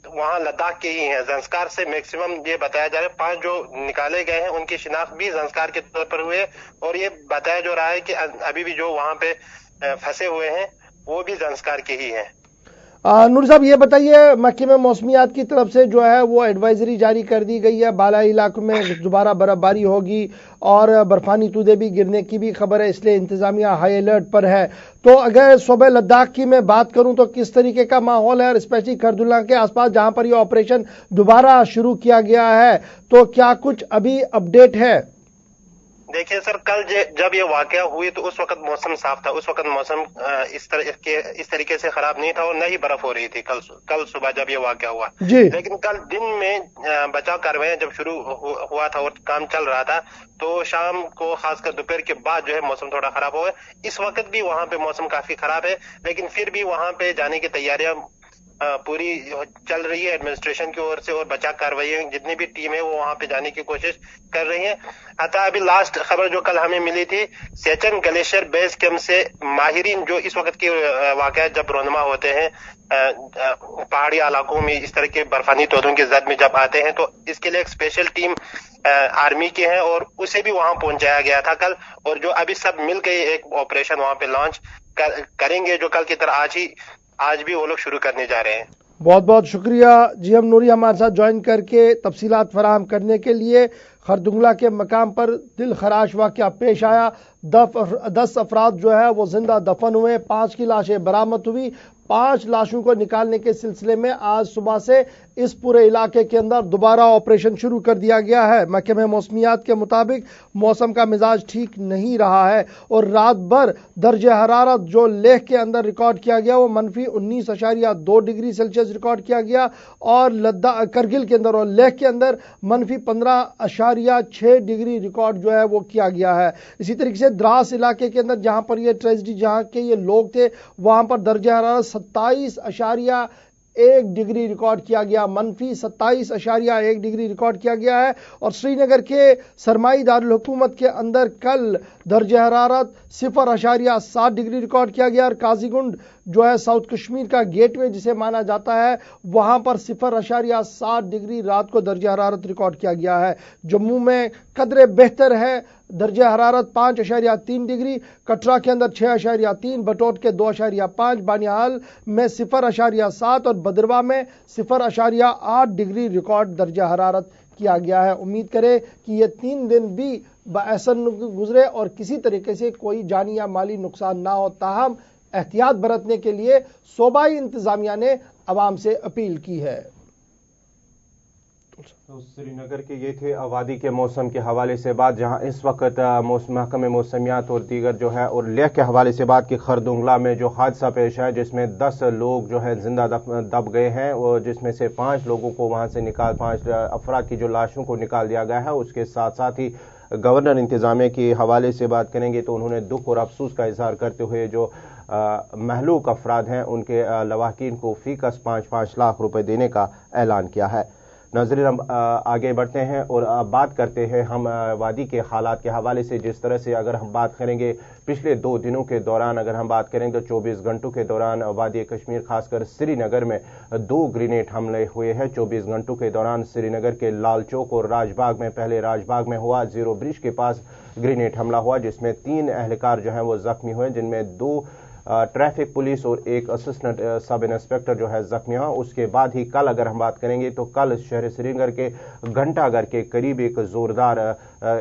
वहां लद्दाख के ही हैं। जंस्कार से मैक्सिमम ये बताया जा रहा है 5 जो निकाले गए हैं उनकी शिनाख्त भी जंस्कार के तौर पर हुए, और ये बताया जो रहा है कि अभी भी जो वहां पे फंसे हुए हैं वो भी जंस्कार के ही हैं। नूर साहब ये बताइए, महकमे मौसमियात की तरफ से जो है वो एडवाइजरी जारी कर दी गई है, बालाई इलाकों में दोबारा बर्फबारी होगी और बर्फानी तूदे भी गिरने की भी खबर है, इसलिए इंतजामिया हाई अलर्ट पर है। तो अगर सूबे लद्दाख की मैं बात करूं तो किस तरीके का माहौल है, और स्पेशली खरदुल्ला के आसपास जहां पर ये ऑपरेशन दोबारा शुरू किया गया है, तो क्या कुछ अभी अपडेट है? देखिए सर, कल जब ये वाकया हुई तो उस वक्त मौसम साफ था, उस वक्त मौसम इस तरीके से खराब नहीं था और न ही बर्फ हो रही थी कल सुबह जब ये वाकया हुआ। लेकिन कल दिन में बचाव कार्रवाइयां जब शुरू हुआ था और काम चल रहा था तो शाम को खासकर दोपहर के बाद जो है मौसम थोड़ा खराब हो गया। इस वक्त भी वहां पे मौसम काफी खराब है, लेकिन फिर भी वहां पे जाने की तैयारियां पूरी चल रही है एडमिनिस्ट्रेशन की ओर से, और बचाव कार्रवाई जितनी भी टीम है वो वहां पे जाने की कोशिश कर रही है। अतः अभी लास्ट खबर जो कल हमें मिली थी, सेचन ग्लेशियर बेस कैंप से माहिरीन जो इस वक्त के वाकया जब रोनमा होते हैं पहाड़ी इलाकों में इस तरह के बर्फानी तोदों की जद में जब आते हैं, तो इसके लिए एक स्पेशल टीम आर्मी की है और उसे भी वहां पहुंचाया गया था कल, और जो अभी सब मिल के एक ऑपरेशन वहां पे लॉन्च करेंगे, जो कल की तरह आज भी वो लोग शुरू करने जा रहे हैं। बहुत बहुत शुक्रिया GM नूरी हमारे साथ ज्वाइन करके तफसीलात फराहम करने के लिए। खरदुंगला के मकाम पर दिल खराश वाक़या पेश आया, 10 अफराद जो है वो जिंदा दफन हुए, 5 की लाशें बरामद हुई। 5 लाशों को निकालने के सिलसिले में आज सुबह से इस पूरे इलाके के अंदर दोबारा ऑपरेशन शुरू कर दिया गया है। महकमे मौसमियात के मुताबिक मौसम का मिजाज ठीक नहीं रहा है और रात भर दर्जे हरारत जो लेह के अंदर रिकॉर्ड किया गया वो -19.2 डिग्री सेल्सियस रिकॉर्ड किया गया, और लद्दाख करगिल के अंदर और लेह के अंदर -15.6 डिग्री रिकॉर्ड जो है वो किया गया है। इसी तरीके से द्रास इलाके के अंदर जहां पर ये ट्रेजिडी जहां के ये लोग थे वहां पर दर्जे हरारत 27.1 डिग्री रिकॉर्ड किया गया, -27.1 डिग्री रिकॉर्ड किया गया है। और श्रीनगर के सरमाई दारुल हुकूमत के अंदर कल दर्जे हरारत 0.7 डिग्री रिकॉर्ड किया गया, और काजीगुंड जो है साउथ कश्मीर का गेटवे जिसे माना जाता है वहां पर 0.7 डिग्री रात को दर्जे हरारत रिकॉर्ड किया गया है। जम्मू में कदरे बेहतर है, दर्जे हरारत 5.3 डिग्री, कटरा के अंदर 6.3, बटोट के 2.5, बानिहाल में 0.7 और बदरवा में 0.8 डिग्री रिकॉर्ड दर्जे हरारत किया गया है। उम्मीद करें कि ये 3 दिन भी बअहसन गुजरे और किसी तरीके से कोई जानी या माली नुकसान ना हो। ताहम एहतियात बरतने के लिए सूबाई इंतजामिया ने अवाम से अपील की है। तो श्रीनगर के ये थे आबादी के मौसम के हवाले से बात, जहां इस वक्त महकमे मौसमियात और दीगर जो है और लेह के हवाले से बात की खरदुंगला में जो हादसा पेश है जिसमें 10 लोग जो है जिंदा दब गए हैं और जिसमें से 5 लोगों को वहां से 5 अफराद की जो लाशों को निकाल दिया गया है। उसके साथ साथ ही गवर्नर इंतजामिया के हवाले से बात करेंगे तो उन्होंने दुख और अफसोस का इजहार करते हुए जो महलूक अफराद हैं उनके लवाहिकीन को फीकस 5-5 लाख रुपए देने का ऐलान किया है। नाज़रीन, हम आगे बढ़ते हैं और बात करते हैं हम वादी के हालात के हवाले से। जिस तरह से अगर हम बात करेंगे पिछले 2 दिनों के दौरान, अगर हम बात करें तो 24 घंटों के दौरान वादी कश्मीर खासकर श्रीनगर में 2 ग्रेनेड हमले हुए हैं। 24 घंटों के दौरान श्रीनगर के लाल चौक और राजबाग में, पहले राजबाग में हुआ, जीरो ब्रिज के पास ग्रेनेड हमला हुआ जिसमें 3 एहलकार जो हैं वो जख्मी हुए, जिनमें 2 ट्रैफिक पुलिस और एक असिस्टेंट सब इंस्पेक्टर जो है जख्मी हुआ। उसके बाद ही कल अगर हम बात करेंगे तो कल शहर श्रीनगर के घंटाघर के करीब एक जोरदार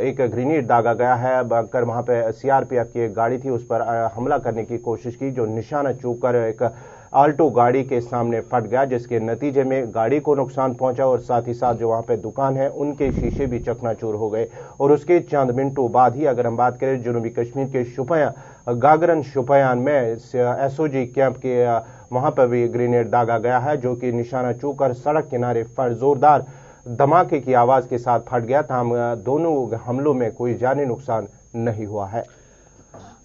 एक ग्रेनेड दागा गया है। कर वहां पे सीआरपीएफ की एक गाड़ी थी, उस पर हमला करने की कोशिश की, जो निशाना चूक कर एक आल्टो गाड़ी के सामने फट गया, जिसके नतीजे में गाड़ी को नुकसान पहुंचा और साथ ही साथ जो वहां पे दुकान है उनके शीशे भी चकनाचूर हो गए। और उसके चंद मिनटों बाद ही अगर हम बात करें जनूबी कश्मीर के शुपियां गागरन शुपियान में एसओजी कैंप के वहां पर भी ग्रेनेड दागा गया है, जो कि निशाना चूक कर सड़क किनारे जोरदार धमाके की आवाज के साथ फट गया। ताहम दोनों हमलों में कोई जानी नुकसान नहीं हुआ है।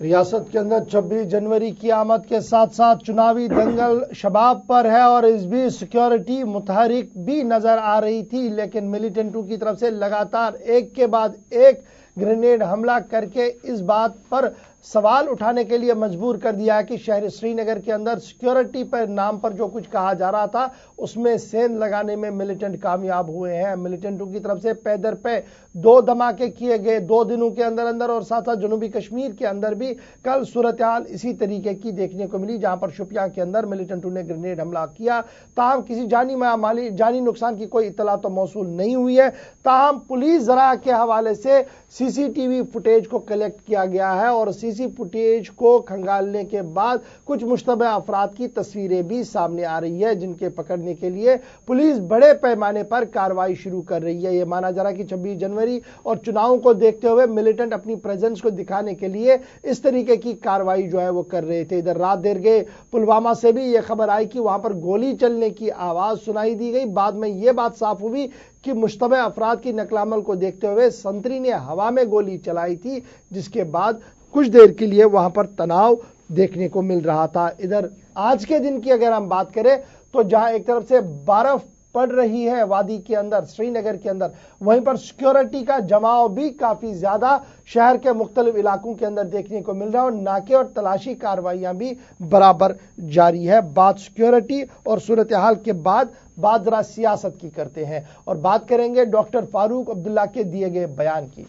रियासत के अंदर 26 जनवरी की आमद के साथ साथ चुनावी दंगल शबाब पर है और इस बीच सिक्योरिटी मुतहरिक भी नजर आ रही थी, लेकिन मिलिटेंटों की तरफ से लगातार एक के बाद एक ग्रेनेड हमला करके इस बात पर सवाल उठाने के लिए मजबूर कर दिया है कि शहर श्रीनगर के अंदर सिक्योरिटी पर नाम पर जो कुछ कहा जा रहा था उसमें सेंध लगाने में मिलिटेंट कामयाब हुए हैं। मिलिटेंटों की तरफ से पैदर पे 2 धमाके किए गए 2 दिनों के अंदर अंदर, और साथ साथ जनूबी कश्मीर के अंदर भी कल सूरत हाल इसी तरीके की देखने को मिली, जहां पर शुपियां के अंदर मिलिटेंटों ने ग्रेनेड हमला किया। ताहम किसी जानी नुकसान की कोई इत्तला तो मौसूल नहीं हुई है। ताहम पुलिस जरा के हवाले से सीसीटीवी फुटेज को कलेक्ट किया गया है और सीसी फुटेज को खंगालने के बाद कुछ मुश्तबह अफराद की तस्वीरें भी सामने आ रही है, जिनके पकड़ने के लिए पुलिस बड़े पैमाने पर कार्रवाई शुरू कर रही है। यह माना जा रहा है कि 26 जनवरी और चुनाव को देखते हुए मिलिटेंट अपनी प्रेजेंस को दिखाने के लिए इस तरीके की कार्रवाई जो है वो कर रहे थे। इधर रात देर गए पुलवामा से भी यह खबर आई कि वहां पर गोली चलने की आवाज सुनाई दी गई। बाद में यह बात साफ हुई कि मुश्तबह अफराद की नकलामल को देखते हुए संतरी ने हवा में गोली चलाई थी, जिसके बाद कुछ देर के लिए वहां पर तनाव देखने को मिल रहा था। इधर आज के दिन की अगर हम बात करें तो जहां एक तरफ से बर्फ पड़ रही है वादी के अंदर श्रीनगर के अंदर, वहीं पर सिक्योरिटी का जमाव भी काफी ज्यादा शहर के मुख्तलिफ इलाकों के अंदर देखने को मिल रहा है और नाके और तलाशी कार्रवाइयां भी बराबर जारी है। बात सिक्योरिटी और सूरत हाल के बाद बात जरा सियासत की करते हैं और बात करेंगे डॉक्टर फारूक अब्दुल्ला के दिए गए बयान की।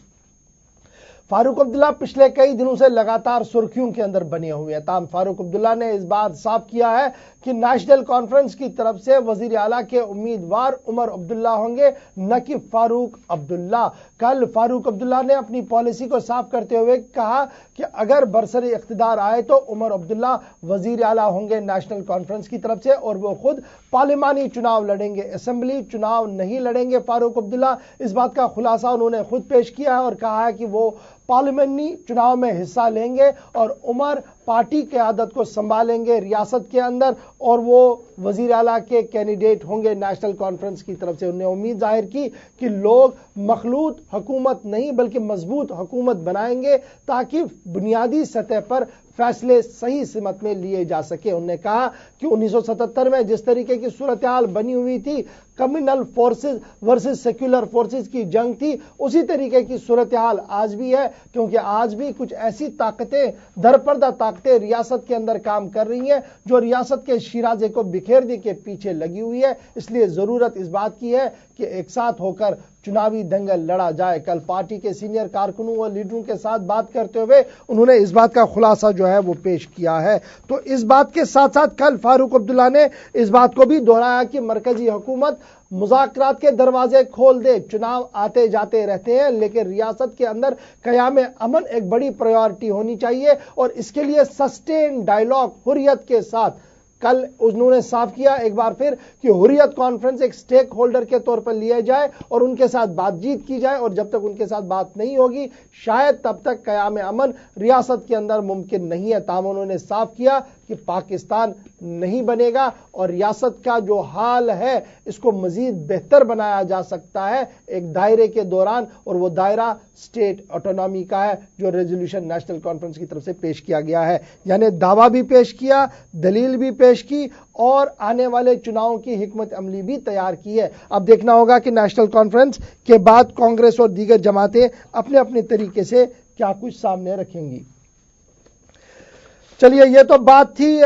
फारूक अब्दुल्ला पिछले कई दिनों से लगातार सुर्खियों के अंदर बने हुए हैं। ताहम फारूक अब्दुल्ला ने इस बात साफ किया है कि नेशनल कॉन्फ्रेंस की तरफ से वजीर आला के उम्मीदवार उमर अब्दुल्ला होंगे, न कि फारूक अब्दुल्ला। कल फारूक अब्दुल्ला ने अपनी पॉलिसी को साफ करते हुए कहा कि अगर बरसरी इख्तिदार आए तो उमर अब्दुल्ला वजीर आला होंगे नेशनल कॉन्फ्रेंस की तरफ से और वो खुद पार्लिमानी चुनाव लड़ेंगे, असेंबली चुनाव नहीं लड़ेंगे। फारूक अब्दुल्ला इस बात का खुलासा उन्होंने खुद पेश किया है और कहा है कि वो पार्लियामेंटी चुनाव में हिस्सा लेंगे और उमर पार्टी क़यादत को संभालेंगे रियासत के अंदर और वो वजीर आला के कैंडिडेट होंगे नेशनल कॉन्फ्रेंस की तरफ से। उन्हें उम्मीद जाहिर की कि लोग मखलूत हुकूमत नहीं बल्कि मजबूत हुकूमत बनाएंगे ताकि बुनियादी सतह पर फैसले सही सिमत में लिए जा सके। उन्होंने कहा कि 1977 में जिस तरीके की सूरत हाल बनी हुई थी, communal forces versus secular forces की जंग थी, उसी तरीके की सूरत हाल आज भी है, क्योंकि आज भी कुछ ऐसी ताकतें दरपर्दा ताकतें रियासत के अंदर काम कर रही हैं जो रियासत के शिराजे को बिखेरने के पीछे लगी हुई है। इसलिए जरूरत इस बात की है कि एक साथ होकर चुनावी दंगल लड़ा जाए। कल पार्टी के सीनियर कारकुनों और लीडरों के साथ बात करते हुए उन्होंने इस बात का खुलासा जो है वो पेश किया है। तो इस बात के साथ साथ कल फारूक अब्दुल्ला ने इस बात को भी दोहराया कि मरकजी हुकूमत मुज़ाकरात के दरवाजे खोल दे। चुनाव आते जाते रहते हैं, लेकिन रियासत के अंदर क़याम अमन एक बड़ी प्रायोरिटी होनी चाहिए और इसके लिए सस्टेन डायलॉग हुर्रियत के साथ। कल उन्होंने साफ किया एक बार फिर कि हुर्रियत कॉन्फ्रेंस एक स्टेक होल्डर के तौर पर लिया जाए और उनके साथ बातचीत की जाए और जब तक उनके साथ बात नहीं होगी शायद तब तक क़याम अमन रियासत के अंदर मुमकिन नहीं है। ताहम उन्होंने साफ किया कि पाकिस्तान नहीं बनेगा और रियासत का जो हाल है इसको मजीद बेहतर बनाया जा सकता है एक दायरे के दौरान, और वो दायरा स्टेट ऑटोनॉमी का है जो रेजोल्यूशन नेशनल कॉन्फ्रेंस की तरफ से पेश किया गया है। यानी दावा भी पेश किया, दलील भी पेश की और आने वाले चुनावों की हिकमत अमली भी तैयार की है। अब देखना होगा कि नेशनल कॉन्फ्रेंस के बाद कांग्रेस और दीगर जमातें अपने अपने तरीके से क्या कुछ सामने रखेंगी। चलिए, ये तो बात थी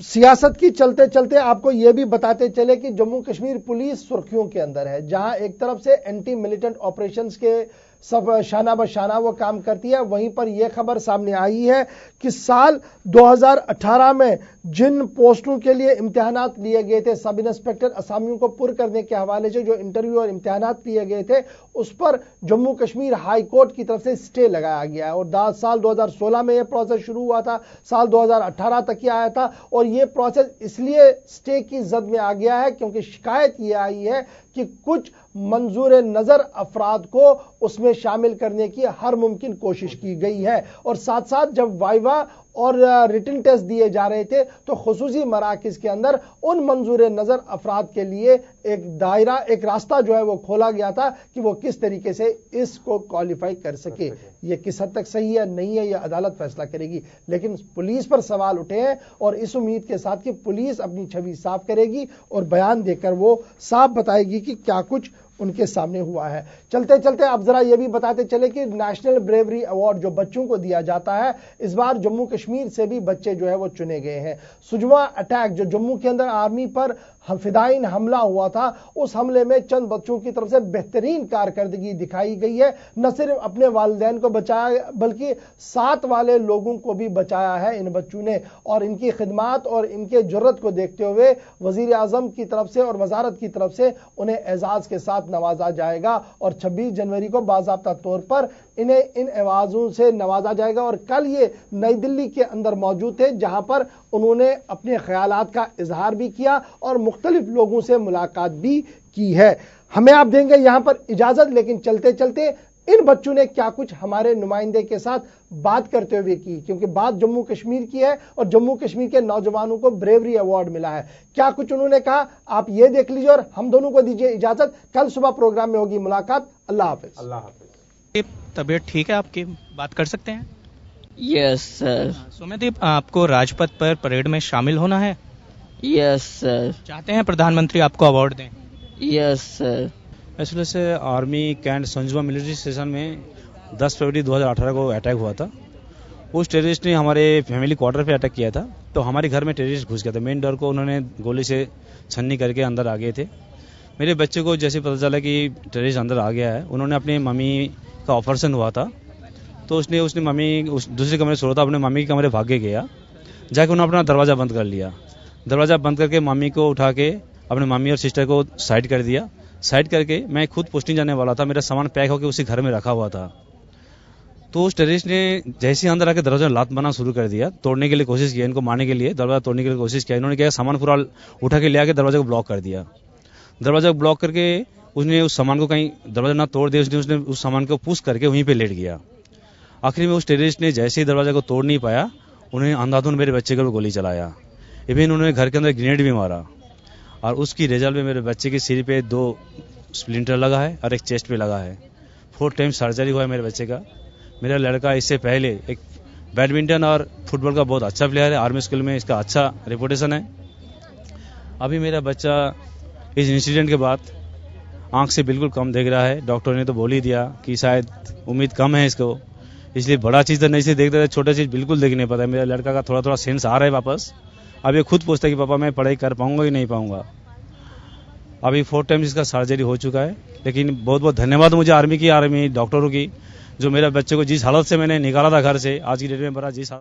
सियासत की। चलते चलते आपको ये भी बताते चले कि जम्मू कश्मीर पुलिस सुर्खियों के अंदर है, जहां एक तरफ से एंटी मिलिटेंट ऑपरेशंस के सब शाना बशाना वो काम करती है। वहीं पर यह खबर सामने आई है कि साल 2018 में जिन पोस्टों के लिए इम्तिहानात लिए गए थे, सब इंस्पेक्टर असामियों को पुर करने के हवाले से जो इंटरव्यू और इम्तिहानात लिए गए थे, उस पर जम्मू कश्मीर हाई कोर्ट की तरफ से स्टे लगाया गया है। और साल 2016 में यह प्रोसेस शुरू हुआ था, साल 2018 तक ही आया था। और यह प्रोसेस इसलिए स्टे की जद में आ गया है क्योंकि शिकायत यह आई है कि कुछ मंजूर नजर अफराद को उसमें शामिल करने की हर मुमकिन कोशिश की गई है। और साथ साथ जब वाइवा और रिटन टेस्ट दिए जा रहे थे तो खुसूसी मराकिज के अंदर उन मंजूर नजर अफराद के लिए एक दायरा, एक रास्ता जो है वो खोला गया था कि वो किस तरीके से इसको क्वालिफाई कर सके। ये किस हद तक सही है नहीं है, यह अदालत फैसला करेगी। लेकिन पुलिस पर सवाल उठे हैं और इस उम्मीद के साथ कि पुलिस अपनी छवि साफ करेगी और बयान देकर वो साफ बताएगी कि क्या कुछ उनके सामने हुआ है। चलते चलते अब जरा यह भी बताते चले कि नेशनल ब्रेवरी अवार्ड जो बच्चों को दिया जाता है, इस बार जम्मू कश्मीर से भी बच्चे जो है वो चुने गए हैं। सुजवा अटैक जो जम्मू के अंदर आर्मी पर फिदाइन हमला हुआ था, उस हमले में चंद बच्चों की तरफ से बेहतरीन कारकर्दगी दिखाई गई है। न सिर्फ अपने वालिदैन को बचाया बल्कि साथ वाले लोगों को भी बचाया है इन बच्चों ने। और इनकी खिदमात और इनके जुर्रत को देखते हुए वजीर आजम की तरफ से और वजारत की तरफ से उन्हें एजाज के साथ नवाजा जाएगा और 26 जनवरी को बाज़ाब्ता तौर पर इन्हें इन एवाजों से नवाजा जाएगा। और कल ये नई दिल्ली के अंदर मौजूद थे जहां पर उन्होंने अपने ख्यालात का इजहार भी किया और मुख्तलिफ लोगों से मुलाकात भी की है। हमें आप देंगे यहां पर इजाजत, लेकिन चलते चलते इन बच्चों ने क्या कुछ हमारे नुमाइंदे के साथ बात करते हुए की, क्योंकि बात जम्मू कश्मीर की है और जम्मू कश्मीर के नौजवानों को ब्रेवरी अवार्ड मिला है। क्या कुछ उन्होंने कहा आप ये देख लीजिए और हम दोनों को दीजिए इजाजत। कल सुबह प्रोग्राम में होगी मुलाकात। अल्लाह हाफिज। अल्लाह हाफिज। तबीयत ठीक है आपकी, बात कर सकते हैं? Yes sir. सुमित, आपको राजपथ पर परेड में शामिल होना है? Yes sir. चाहते हैं प्रधानमंत्री आपको अवार्ड दें? Yes sir. एक्चुअली से आर्मी कैंट संजुआ मिलिट्री स्टेशन में 10 फरवरी 2018 को अटैक हुआ था। उस टेररिस्ट ने हमारे फैमिली क्वार्टर पे अटैक किया था, तो हमारे घर में टेररिस्ट घुस गया था। मेन डोर को उन्होंने गोली से छन्नी करके अंदर आ गए थे। मेरे बच्चे को जैसे पता चला कि टेररिस्ट अंदर आ गया है, उन्होंने अपनी मम्मी का ऑपरेशन हुआ था तो उसने मम्मी उस दूसरे कमरे से था, अपने मम्मी के कमरे भाग के गया, जाके उन्होंने अपना दरवाज़ा बंद कर लिया। दरवाज़ा बंद करके मम्मी को उठा के अपने मम्मी और सिस्टर को साइड कर दिया। साइड करके मैं खुद पोस्टिंग जाने वाला था, मेरा सामान पैक होकर उसी घर में रखा हुआ था। तो उस टेररिस्ट ने जैसे ही अंदर आके दरवाजा लात मारना शुरू कर दिया, तोड़ने के लिए कोशिश किया, इनको मारने के लिए दरवाजा तोड़ने के लिए कोशिश किया। इन्होंने क्या सामान पूरा उठा के ले आके दरवाजा को ब्लॉक कर दिया। दरवाजा को ब्लॉक करके उसने उस सामान को कहीं दरवाजा ना तोड़ दिया, उसने उस सामान को पुश करके वहीं पे लेट गया। आखिर में उस टेररिस्ट ने जैसे ही दरवाजा को तोड़ नहीं पाया, उन्हें अंधाधुन मेरे बच्चे को गोली चलाया। इवन उन्होंने घर के अंदर ग्रेनेड भी मारा और उसकी रिजल्ट में मेरे बच्चे के सिर पे 2 स्प्लिंटर लगा है और एक चेस्ट पे लगा है। 4 टाइम सर्जरी हुआ है मेरे बच्चे का। मेरा लड़का इससे पहले एक बैडमिंटन और फुटबॉल का बहुत अच्छा प्लेयर है, आर्मी स्कूल में इसका अच्छा रेपुटेशन है। अभी मेरा बच्चा इस इंसिडेंट के बाद आंख से बिल्कुल कम देख रहा है। डॉक्टर ने तो बोल ही दिया कि शायद उम्मीद कम है इसको, इसलिए बड़ा चीज़ तो नहीं से देखता था, छोटा चीज़ बिल्कुल देख नहीं पाता। मेरा लड़का का थोड़ा थोड़ा सेंस आ रहा है वापस। अब ये खुद पूछता है कि पापा मैं पढ़ाई कर पाऊंगा कि नहीं पाऊंगा। अभी 4 टाइम्स इसका सर्जरी हो चुका है। लेकिन बहुत बहुत धन्यवाद मुझे आर्मी डॉक्टरों की, जो मेरा बच्चे को जिस हालत से मैंने निकाला था घर से, आज की डेट में बड़ा जिस